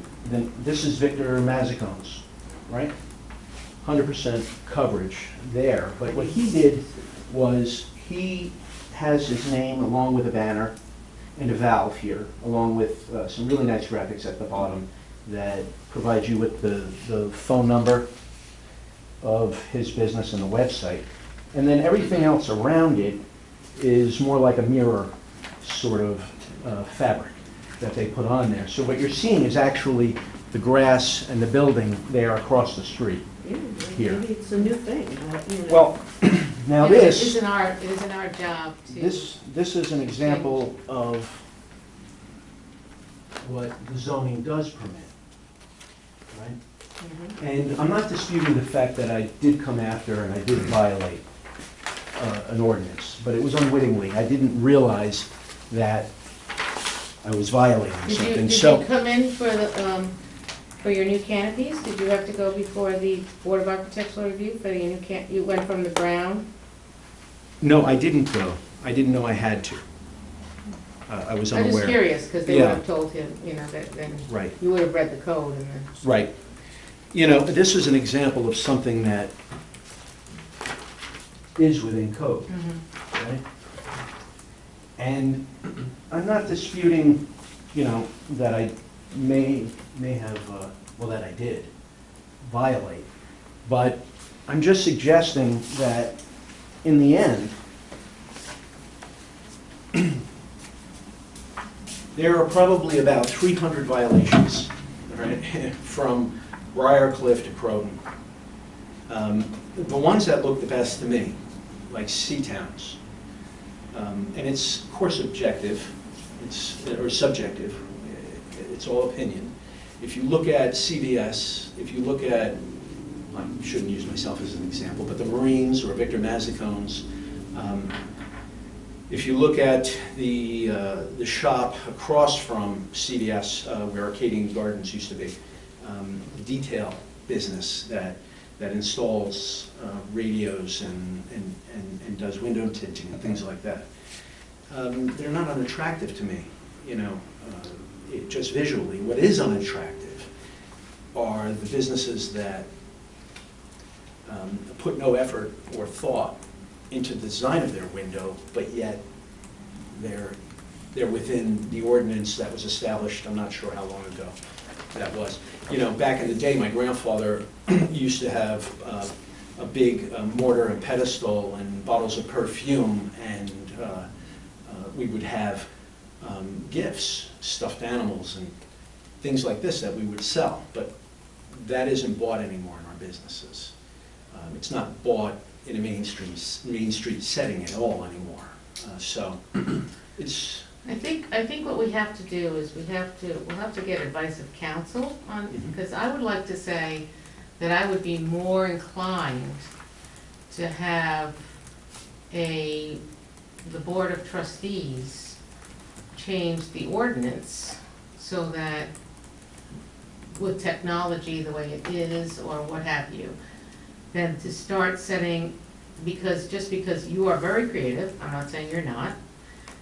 this is Victor Mazzicone's, right? 100% coverage there. But what he did was he has his name along with a banner and a valve here, along with some really nice graphics at the bottom that provide you with the phone number of his business and the website. And then everything else around it is more like a mirror sort of fabric that they put on there. So what you're seeing is actually the grass and the building there across the street. Yeah, Here. maybe it's a new thing, you know. Well, now It this, isn't our job to. this is an example of what the zoning does permit, right? Mhm. And I'm not disputing the fact that I did come after and I did violate an ordinance, but it was unwittingly. I didn't realize that I was violating something, Did so. you come in for your new canopies? Did you have to go before the Board of Architectural Review for the new you went from the brown? No, I didn't go. I didn't know I had to. I was I'm unaware. just curious, because they would Yeah. have told him, you know, that then Right. you would have read the code and then. Right. You know, this is an example of something that is within code, right? And I'm not disputing, you know, that I may have, well, that I did violate, but I'm just suggesting that in the end, there are probably about 300 violations, right, from Briarcliff to Croton. The ones that look the best to me, like C-towns, and it's, of course, objective, or subjective, it's all opinion. If you look at CVS, if you look at, I shouldn't use myself as an example, but the Marines or Victor Mazzicone's, if you look at the shop across from CVS, where Arcadian Gardens used to be, the detail business that installs radios and does window tinting and things like that. They're not unattractive to me, you know, just visually. What is unattractive are the businesses that put no effort or thought into the design of their window, but yet they're within the ordinance that was established, I'm not sure how long ago that was. You know, back in the day, my grandfather used to have a big mortar and pedestal and bottles of perfume, and we would have gifts, stuffed animals, and things like this that we would sell. But that isn't bought anymore in our businesses. It's not bought in a Main Street setting at all anymore. So it's. I think what we have to do is we'll have to get advice of counsel on, because I would like to say that I would be more inclined to have the Board of Trustees change the ordinance so that with technology the way it is or what have you, than to start setting, just because you are very creative, I'm not saying you're not,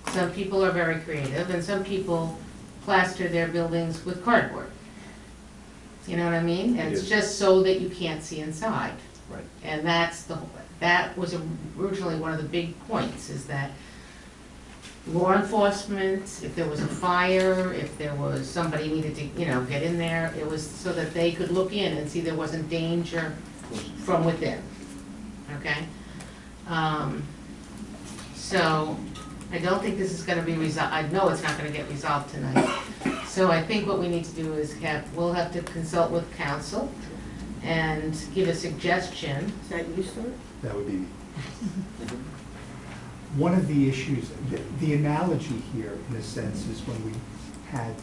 some people are very creative, and some people plaster their buildings with cardboard. You know what I mean? And it's just so that you can't see inside. Right. And that was originally one of the big points, is that law enforcement, if there was a fire, if there was somebody needed to, you know, get in there, it was so that they could look in and see there wasn't danger from within, okay? So I don't think this is gonna be resolved, I know it's not gonna get resolved tonight. So I think what we need to do is we'll have to consult with counsel and give a suggestion. Is that you, sir? That would be me. One of the issues, the analogy here, in a sense, is when we had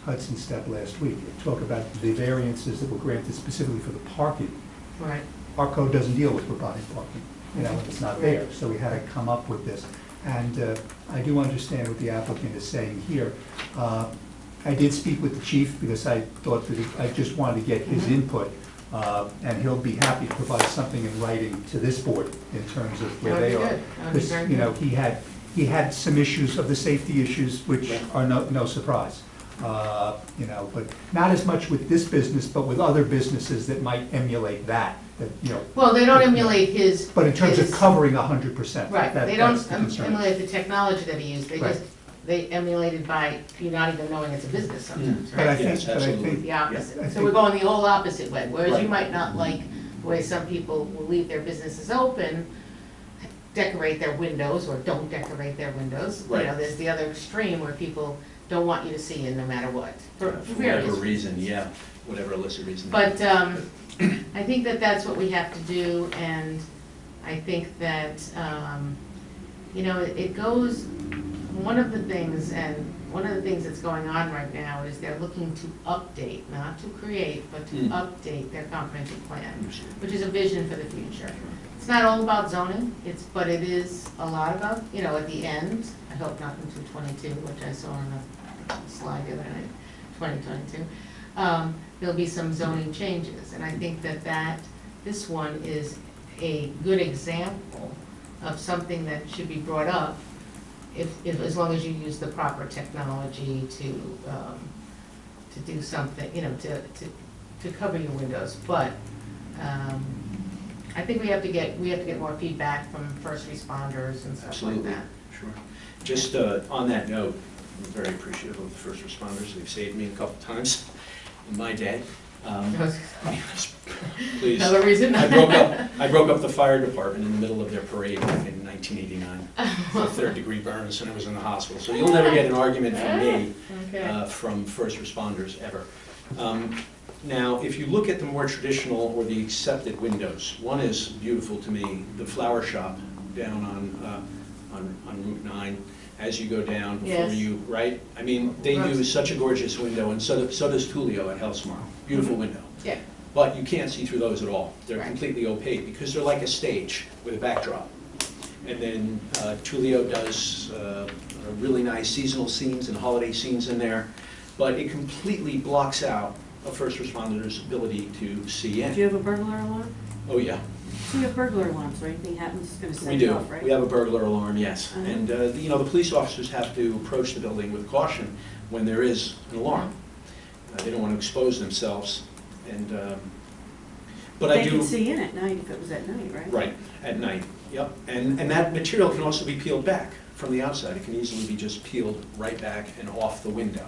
Hudson Step last week, talk about the variances that were granted specifically for the parking. Right. Our code doesn't deal with providing parking, you know, it's not there, so we had to come up with this. And I do understand what the applicant is saying here. I did speak with the chief because I thought that I just wanted to get his input, and he'll be happy to provide something in writing to this board in terms of where they are. That would be good. That would be Because, very you know, good. he had some issues of the safety issues, which are no surprise. You know, but not as much with this business, but with other businesses that might emulate that that, you know, Well, they don't emulate his. but in terms of his- covering 100%. Right, that- they don't that's the concern. emulate the technology that he used, they Right. just, they emulated by you not even knowing it's a business sometimes, But I right? think, Yes, but I absolutely. think, The I opposite, so think- we're going the whole opposite way, whereas you Right. might not like the way some people will leave their businesses open, decorate their windows or don't decorate their windows. You know, Right. there's the other extreme where people don't want you to see in no matter what, for For various whatever reasons. reason, yeah, whatever illicit reason. But I think that that's what we have to do, and I think that, you know, it goes, one of the things that's going on right now is they're looking to update, not to create, but to update their comprehensive plan, which is a vision for the future. It's not all about zoning, but it is a lot about, you know, at the end, I hope not in 2022, which I saw on a slide the other night, 2022, there'll be some zoning changes. And I think that this one is a good example of something that should be brought up as long as you use the proper technology to do something, you know, to cover your windows. But I think we have to get more feedback from first responders and stuff like Absolutely, that. sure. Just on that note, I'm very appreciative of the first responders. They've saved me a couple times in my day. Please. Another reason? I broke up the fire department in the middle of their parade back in 1989. For third-degree burns, and I was in the hospital. So you'll never get an argument from me, Okay. from first responders, ever. Now, if you look at the more traditional or the accepted windows, one is beautiful to me, the flower shop down on Route 9, as you go down before Yes. you, right? I mean, they do such a gorgeous window, and so does Tulio at Hellsmar. Beautiful window. Yeah, But you can't see through those at all. They're Right. completely opaque because they're like a stage with a backdrop. And then Tulio does really nice seasonal scenes and holiday scenes in there, but it completely blocks out a first responder's ability to see Do you in. have a burglar alarm? Oh, yeah, So you have burglar alarms, so anything happens, it's gonna we set you do. off, right? We have a burglar alarm, yes. Uh-huh. And, you know, the police officers have to approach the building with caution when there is an alarm. They don't want to expose themselves, and, but I do. They could see in at night if it was at night, right? Right, at night, yep. And that material can also be peeled back from the outside. It can easily be just peeled right back and off the window.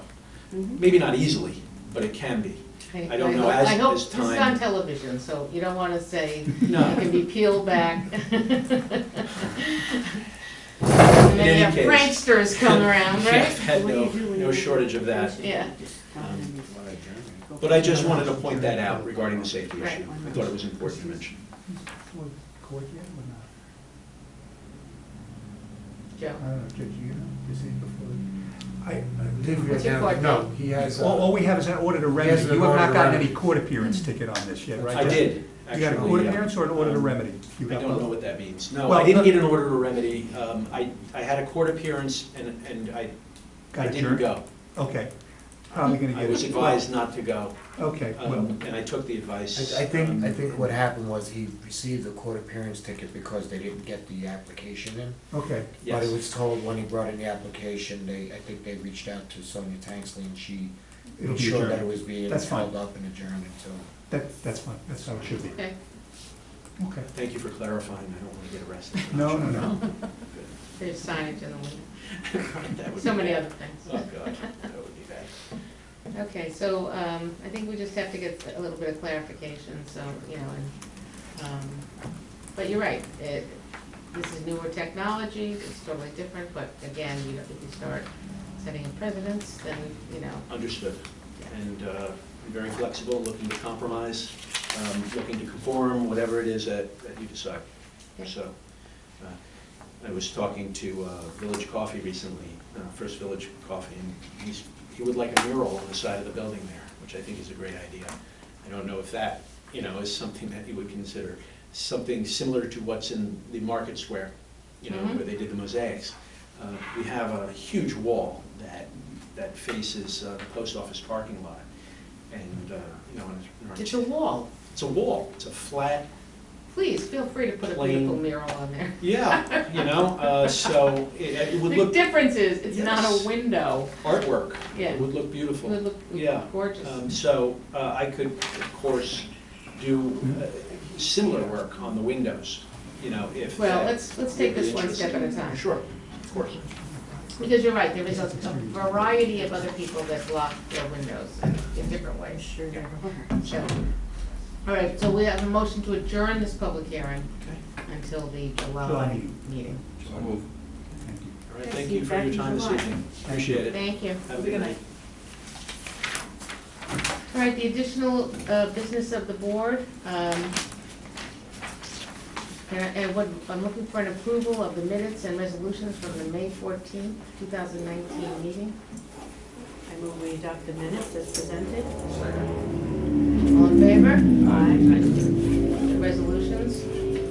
Mhm. Maybe not easily, but it can be. I don't know, I hope, as this is on time. television, so you don't want to say No. it can be peeled back. And In then you have any case. pranksters come around, Yeah, right? I've had What do no, you do when no you- shortage of that. Yeah. Just come in and go But I just wanted to point that out regarding the safety Right. issue. I thought it was important to mention. Court yet or not? Joe, I don't know, Judge, you know, is he before? I believe we What's your court have, no, he has, All we have is an order to remedy. Yes, an You have order not to gotten remedy. any court appearance ticket on this yet, right? I Jeff? did, You actually. got a court yeah. appearance or an order to remedy? You I got don't know both? what that means. No, Well, I didn't no- get an order to remedy. I had a court appearance and I Got didn't adjourned? go. Okay. Probably gonna I get. was advised not to go, Okay, well, and I took the advice. I think what happened was he received a court appearance ticket because they didn't get the application in. okay. But he Yes. was told when he brought in the application, I think they reached out to Sonia Tanksley and she It'll be ensured that it adjourned. was being That's fine. held up and adjourned until. That's fine, that's how it should be. okay, Okay. Thank you for clarifying. I don't want to get arrested. No, no, no. there's signage in the window, That would so be many bad. other things. Oh, God, that would be bad. Okay, so I think we just have to get a little bit of clarification, so, you know, but you're right, this is newer technology, it's totally different, but again, you know, if you start setting a precedence, then, you know. Understood. And I'm very flexible, looking to compromise, looking to conform, whatever it is that you decide. Okay. So, I was talking to Village Coffee recently, First Village Coffee, and he would like a mural on the side of the building there, which I think is a great idea. I don't know if that, you know, is something that he would consider. Something similar to what's in the Market Square, you know, Mhm. where they did the mosaics. We have a huge wall that faces the post office parking lot. And, you know, It's a wall. it's a wall, it's a flat, Please, feel free to put a Plain. beautiful mural on there. yeah, you know, so it would The look difference is, it's not Yes. a window. artwork. Yeah. It would look It beautiful. would look Yeah. gorgeous. So I could, of course, do similar work on the windows, you know, if. Well, let's take this one step at a time. Sure, of course. Because you're right, there is a variety of other people that block their windows in different ways. Sure there So, all right, so we have a motion to adjourn this public hearing until the July July meeting. meeting. So move. Thank you. All right, Thank thank you. you for Back your in time this July. evening. Appreciate it. Thank you. Have a good night. All right, the additional business of the board. I'm looking for an approval of the minutes and resolutions from the May 14th, 2019 meeting. I move we adopt the minutes as presented. All in favor? Aye. The resolutions,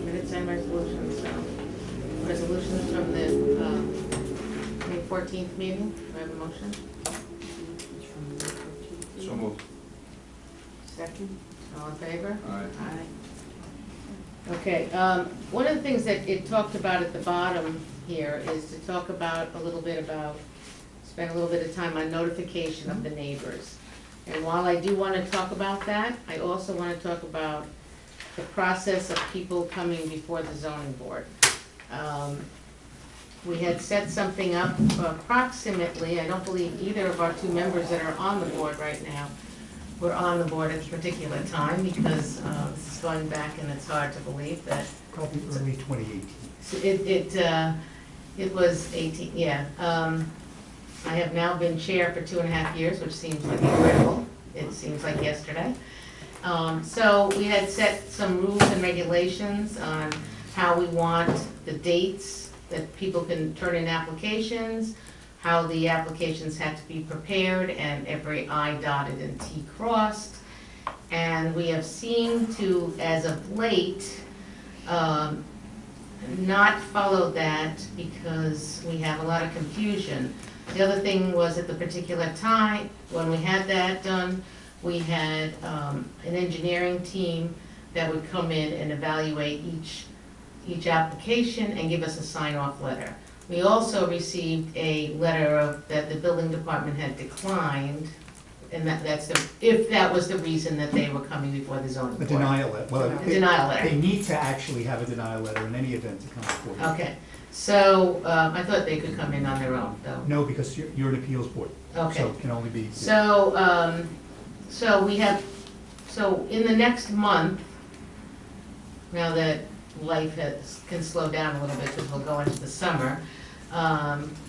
minutes and resolutions. Resolutions from the May 14th meeting. Do I have a motion? So moved. Second. All in favor? Aye. Aye. Okay, one of the things that it talked about at the bottom here is to talk about, spend a little bit of time on notification of the neighbors. And while I do want to talk about that, I also want to talk about the process of people coming before the zoning board. We had set something up approximately, I don't believe either of our two members that are on the board right now were on the board at a particular time, because this is going back and it's hard to believe that Probably early 2018. it was 18, yeah. I have now been chair for 2.5 years, which seems like incredible. It seems like yesterday. So we had set some rules and regulations on how we want the dates that people can turn in applications, how the applications had to be prepared and every I dotted and T crossed. And we have seemed to, as of late, not follow that because we have a lot of confusion. The other thing was at the particular time, when we had that done, we had an engineering team that would come in and evaluate each application and give us a sign-off letter. We also received a letter that the building department had declined, and if that was the reason that they were coming before the zoning A board. denial letter. Well, A denial letter. They need to actually have a denial letter in any event to come before you. Okay, so I thought they could come in on their own, though. No, because you're an appeals board. Okay. So it can only be. So, so in the next month, now that life can slow down a little bit because we'll go into the summer,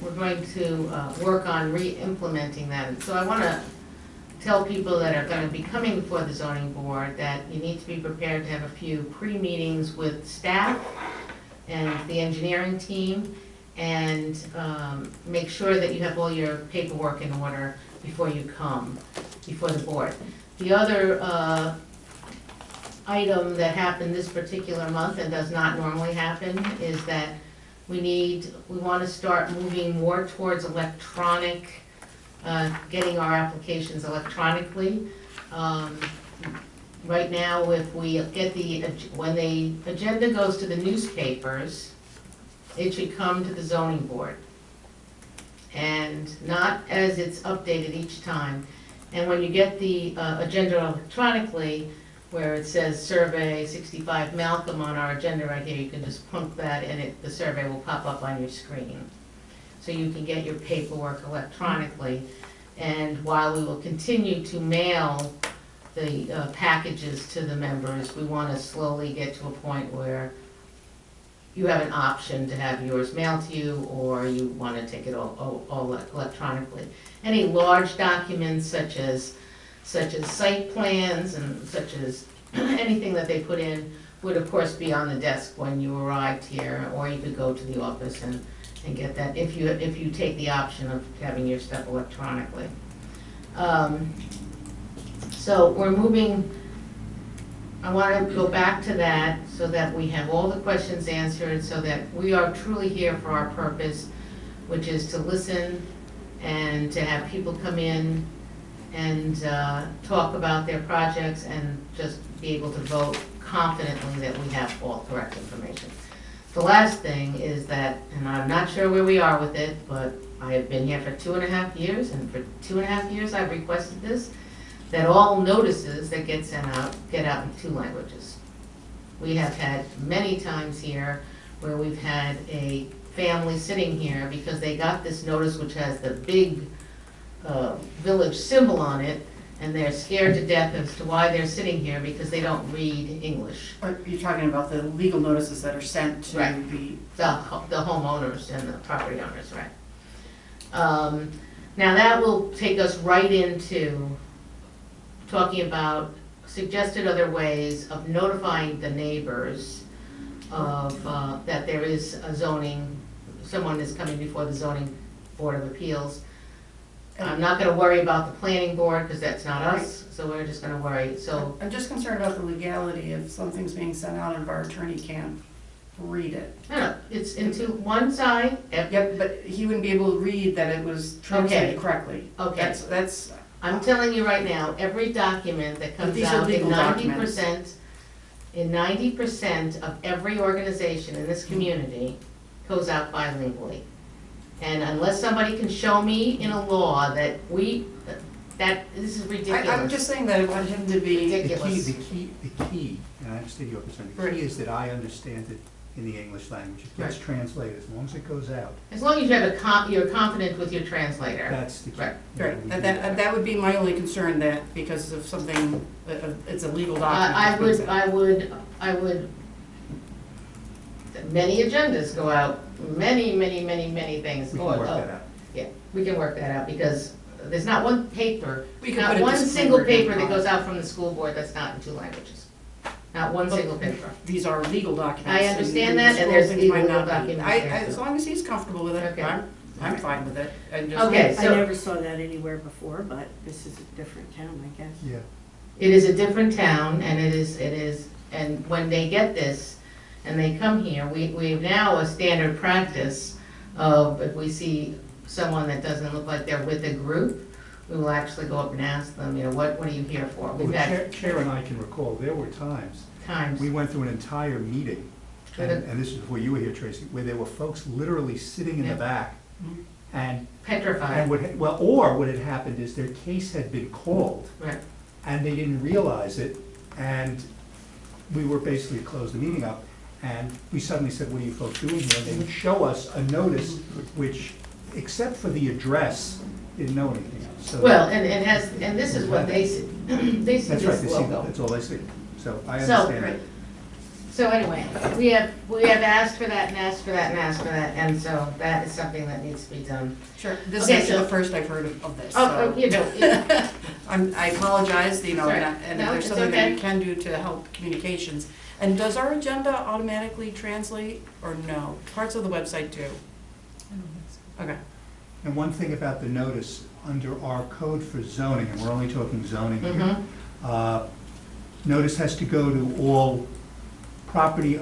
we're going to work on re-implementing that. So I want to tell people that are going to be coming before the zoning board that you need to be prepared to have a few pre-meetings with staff and the engineering team, and make sure that you have all your paperwork in order before you come before the board. The other item that happened this particular month and does not normally happen is that we want to start moving more towards electronic, getting our applications electronically. Right now, if we get when the agenda goes to the newspapers, it should come to the zoning board. And not as it's updated each time. And when you get the agenda electronically, where it says Survey 65 Malcolm on our agenda right here, you can just plunk that and the survey will pop up on your screen. So you can get your paperwork electronically. And while we will continue to mail the packages to the members, we want to slowly get to a point where you have an option to have yours mailed to you, or you want to take it all electronically. Any large documents such as site plans and such as anything that they put in would of course be on the desk when you arrived here, or you could go to the office and get that if you take the option of having your stuff electronically. So we're moving. I want to go back to that so that we have all the questions answered, so that we are truly here for our purpose, which is to listen and to have people come in and talk about their projects and just be able to vote confidently that we have all correct information. The last thing is that, and I'm not sure where we are with it, but I have been here for 2.5 years, and for 2.5 years I've requested this, that all notices that get sent out, get out in 2 languages. We have had many times here where we've had a family sitting here because they got this notice which has the big village symbol on it, and they're scared to death as to why they're sitting here because they don't read English. Are you talking about the legal notices that are sent to Right. the? The homeowners and the property owners, right. Now that will take us right into talking about suggested other ways of notifying the neighbors of, that there is a zoning, someone is coming before the zoning board of appeals. I'm not gonna worry about the planning board, because that's not us, so we're just gonna worry, so. I'm just concerned about the legality if something's being sent out and if our attorney can't read it. No, it's into one side. Yep, but he wouldn't be able to read that it was translated correctly. Okay. That's, I'm telling you right now, every document that comes these are out legal documents. in 90% of every organization in this community goes out bilingually. And unless somebody can show me in a law that this is ridiculous. I'm just saying that I want him to be. Ridiculous. The key, and I understand your concern, the key is that I understand it in the English language. It gets translated as long as it goes out. As long as you have you're confident with your translator. That's the key. Right. Right, that would be my only concern, that because of something, it's a legal document. I would, many agendas go out, many things We go can work out. that out. Yeah, we can work that out, because there's not one paper, We could not put a one disclaimer single in paper the that goes bottom. out from the school board that's not in 2 languages. Not one single paper. These are legal documents. I understand and that, the and there's scroll things might legal not be. documents there, As too. long as he's comfortable with it, Okay. I'm fine with it. I just- Okay, I so never saw that anywhere before, but this is a different town, I guess. Yeah. it is a different town, and it is, and when they get this, and they come here, we have now a standard practice of, if we see someone that doesn't look like they're with a group, we will actually go up and ask them, what are you here for? We've Well, had Chair and I can recall, there were times, times. we went through an entire meeting, and this is before you were here, Tracy, where there were folks literally sitting in Yeah. the back, and Petrified. what had happened is their case had been called, Right. and they didn't realize it, and we were basically closed the meeting up, and we suddenly said, what are you folks doing here? And they would show us a notice which, except for the address, didn't know anything else. So Well, and this is what they see, they see that's right, this they see, logo. that's all they see. So I So, understand right. it. So anyway, we have asked for that and asked for that and asked for that, and so that is something that needs to be done. Sure, this Okay, is so- the first I've heard of this, Oh, so. I apologize, Sorry. and if No, there's it's something that we okay. can do to help communications. And does our agenda automatically translate, or no? Parts of the website do. Okay. And one thing about the notice, under our code for zoning, and we're only talking zoning here, Mhm. notice has to go to all property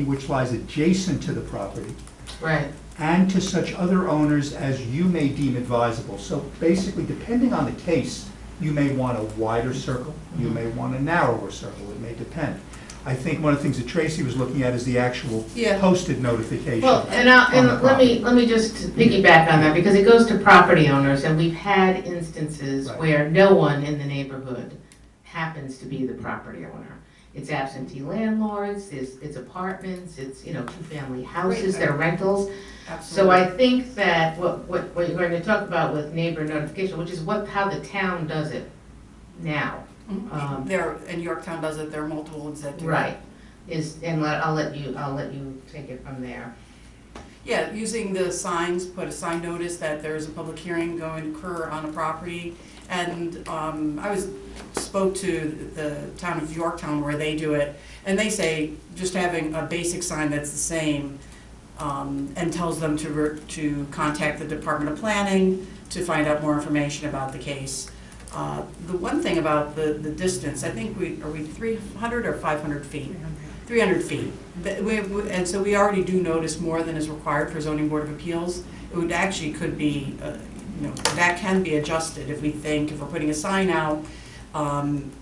which lies adjacent to the property, Right, and to such other owners as you may deem advisable. So basically, depending on the case, you may want a wider circle, you may want a narrower circle, it may depend. I think one of the things that Tracy was looking at is the actual Yeah. posted notification. well, and on the let property. me just piggyback on that, because it goes to property owners, and we've had instances Right. where no one in the neighborhood happens to be the property owner. It's absentee landlords, it's apartments, it's, two-family houses, they're rentals. So I think that what you're going to talk about with neighbor notification, which is how the town does it now. And Yorktown does it, there are multiple ones that do it. Right, I'll let you take it from there. Yeah, using the signs, put a sign notice that there's a public hearing going to occur on a property. And I spoke to the town of Yorktown where they do it, and they say just having a basic sign that's the same and tells them to contact the Department of Planning to find out more information about the case. The one thing about the distance, I think are we 300 or 500 feet? 300 feet. And so we already do notice more than is required for zoning board of appeals. It would actually could be, that can be adjusted if we're putting a sign out,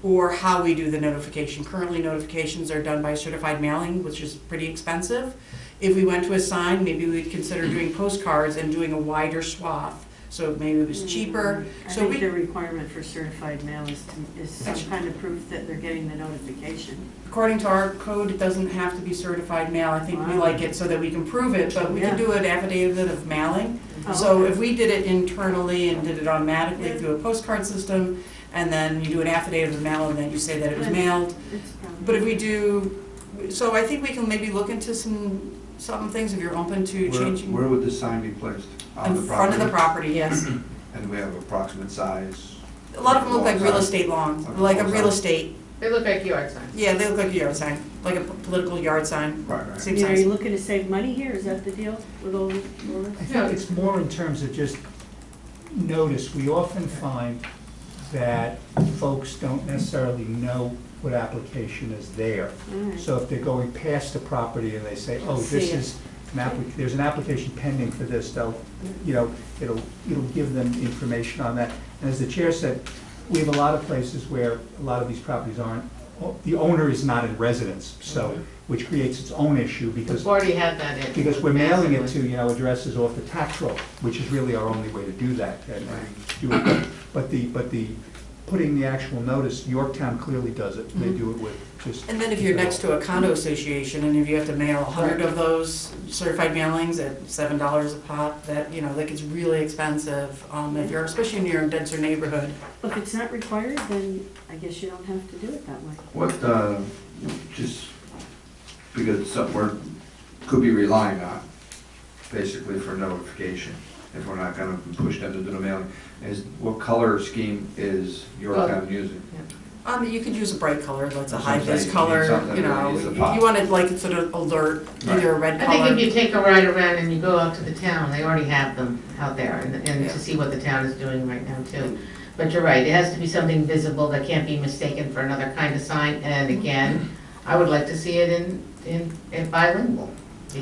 or how we do the notification. Currently, notifications are done by certified mailing, which is pretty expensive. If we went to a sign, maybe we'd consider doing postcards and doing a wider swath, so maybe it was cheaper. I So think we, the requirement for certified mail is some kind of proof that they're getting the notification. according to our code, it doesn't have to be certified mail. I think we Wow. like it so that we can prove it, but we can Yeah. do an affidavit of mailing. Oh, So okay. if we did it internally and did it automatically through a postcard system, and then you do an affidavit of mail, and then you say that it was mailed. It's probably- But if we do, so I think we can maybe look into some things if you're open to changing. Where would the sign be placed? On In the front of the property, yes. And we have approximate size? A lot of them look like real estate lawn, like a real estate, They look like yard signs. yeah, they look like a yard sign, like a political yard sign, Right, right. same Yeah, are size. you looking to save money here? Is that the deal with all this? I think it's more in terms of just notice. We often find that folks don't necessarily know what application is there. All right. So if they're going past the property and they say, oh, See this it. is, there's an application pending for this, they'll, you know, it'll give them information on that. And as the chair said, we have a lot of places where a lot of these properties aren't, the owner is not in residence, so, which creates its own issue because We've already had that in. because we're mailing it to, you know, addresses off the tax roll, which is really our only way to do that. And do it. But the, putting the actual notice, Yorktown clearly does it. They do it with just. And then if you're next to a condo association and if you have to mail 100 of those certified mailings at $7 a pop, that, you know, that gets really expensive. If you're, especially if you're in a denser neighborhood. Well, if it's not required, then I guess you don't have to do it that way. What, just because it's something we're, could be relying on, basically for notification, if we're not gonna push them to do the mailing, is what color scheme is Yorktown using? You could use a bright color, that's a That's what I'm high-vis saying. color, Something you know, that is a if pop. you wanted like sort of alert, either a red I think if color. you take a ride around and you go out to the town, they already have them out there, and Yeah. to see what the town is doing right now too. But you're right, it has to be something visible that can't be mistaken for another kind of sign, and again, I would like to see it in bilingual.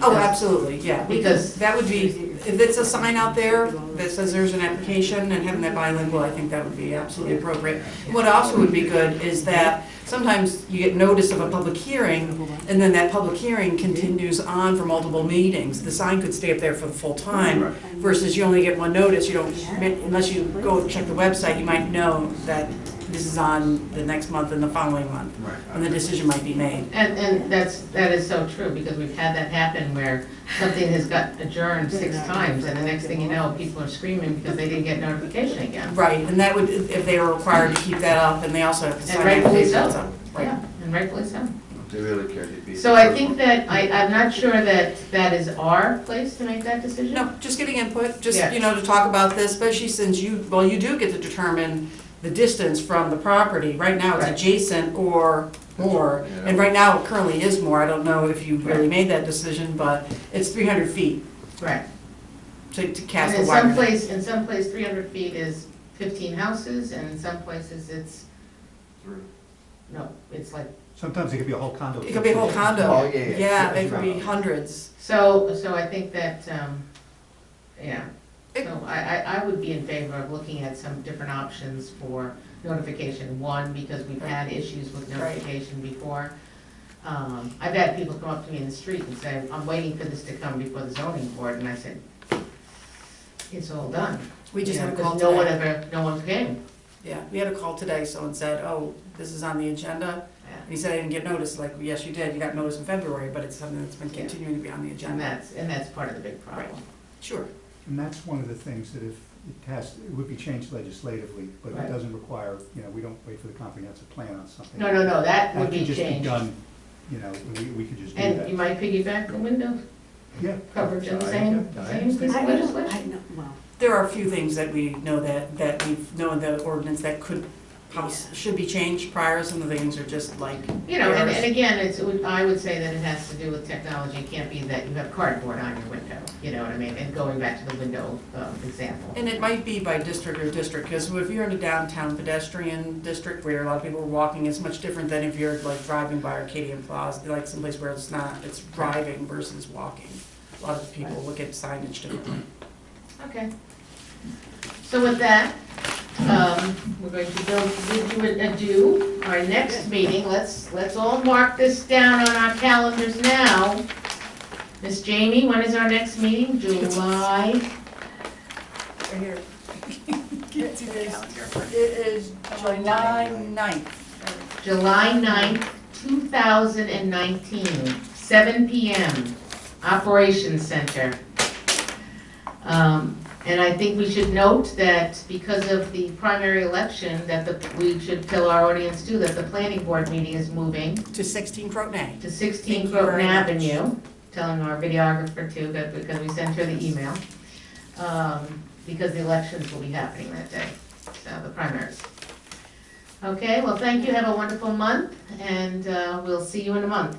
Oh, because- absolutely, yeah, because Because- that would be, if it's a sign out there that says there's an application and having that bilingual, I think that would be absolutely appropriate. What also would be good is that sometimes you get notice of a public hearing, and then that public hearing continues on for multiple meetings. The sign could stay up there for the full time, versus you only get one notice, you don't, unless you go check the website, you might know that this is on the next month and the following month, and the decision might be made. And that is so true, because we've had that happen where something has got adjourned 6 times, and the next thing you know, people are screaming because they didn't get notification again. Right, and that would, if they were required to keep that up, and they also have to And sign rightfully affidavits so, up. Right. yeah, and rightfully so. If they really care, they'd be. So I think that, I'm not sure that that is our place to make that decision. No, just getting input, just, Yeah. you know, to talk about this, especially since you, well, you do get to determine the distance from the property. Right now, it's Right. adjacent or more, Yeah. and right now, it currently is more. I don't know if you really made that decision, but it's 300 feet Right. to And cast a in wide some net. place, 300 feet is 15 houses, and in some places it's, no, it's like, Sometimes it could be a whole condo. It could be a whole condo. Oh, yeah, yeah. Yeah, it could be hundreds. so I think that, yeah. So I would be in favor of looking at some different options for notification. One, because we've had issues with Right. notification before. I've had people come up to me in the street and say, I'm waiting for this to come before the zoning board, and I said, it's all done. We just You know, had a call because today. no one came. Yeah, we had a call today, someone said, oh, this is on the agenda. And he said, I didn't get notice, like, yes, you did, you got notice in February, but it's something that's been Yeah. continuing to be on the And agenda. that's part of the big problem. Sure. And that's one of the things that if it would be changed legislatively, but Right. it doesn't require, you know, we don't wait for the comprehensive plan on something. No, that would That be could just be changed. done, you know, we could just do And you that. might piggyback the window Yeah. coverage in the I- same I piece of I legislation. know, well, There are a few things that we know that we've known the ordinance that could, should be changed prior. Some of the things are just like. You know, and errors. again, I would say that it has to do with technology. It can't be that you have cardboard on your window, you know what I mean? And going back to the window example. And it might be by district or district, because if you're in a downtown pedestrian district where a lot of people are walking, it's much different than if you're like driving by Arcadian Plaza, like someplace where it's not, it's driving versus walking. A lot of people look at signage differently. Okay. So with that, we're going to go bid you adieu. Our next meeting, let's all mark this down on our calendars now. Miss Jamie, when is our next meeting? July? Right here. It is July 9th. July 9th, 2019, 7 PM, Operations Center. And I think we should note that because of the primary election, that we should tell our audience too, that the planning board meeting is moving To 16 Croton. to 16 Thank you Croton very much. Avenue, telling our videographer too, that because we sent her the email, because the elections will be happening that day, so the primaries. Okay, well, thank you, have a wonderful month, and we'll see you in a month.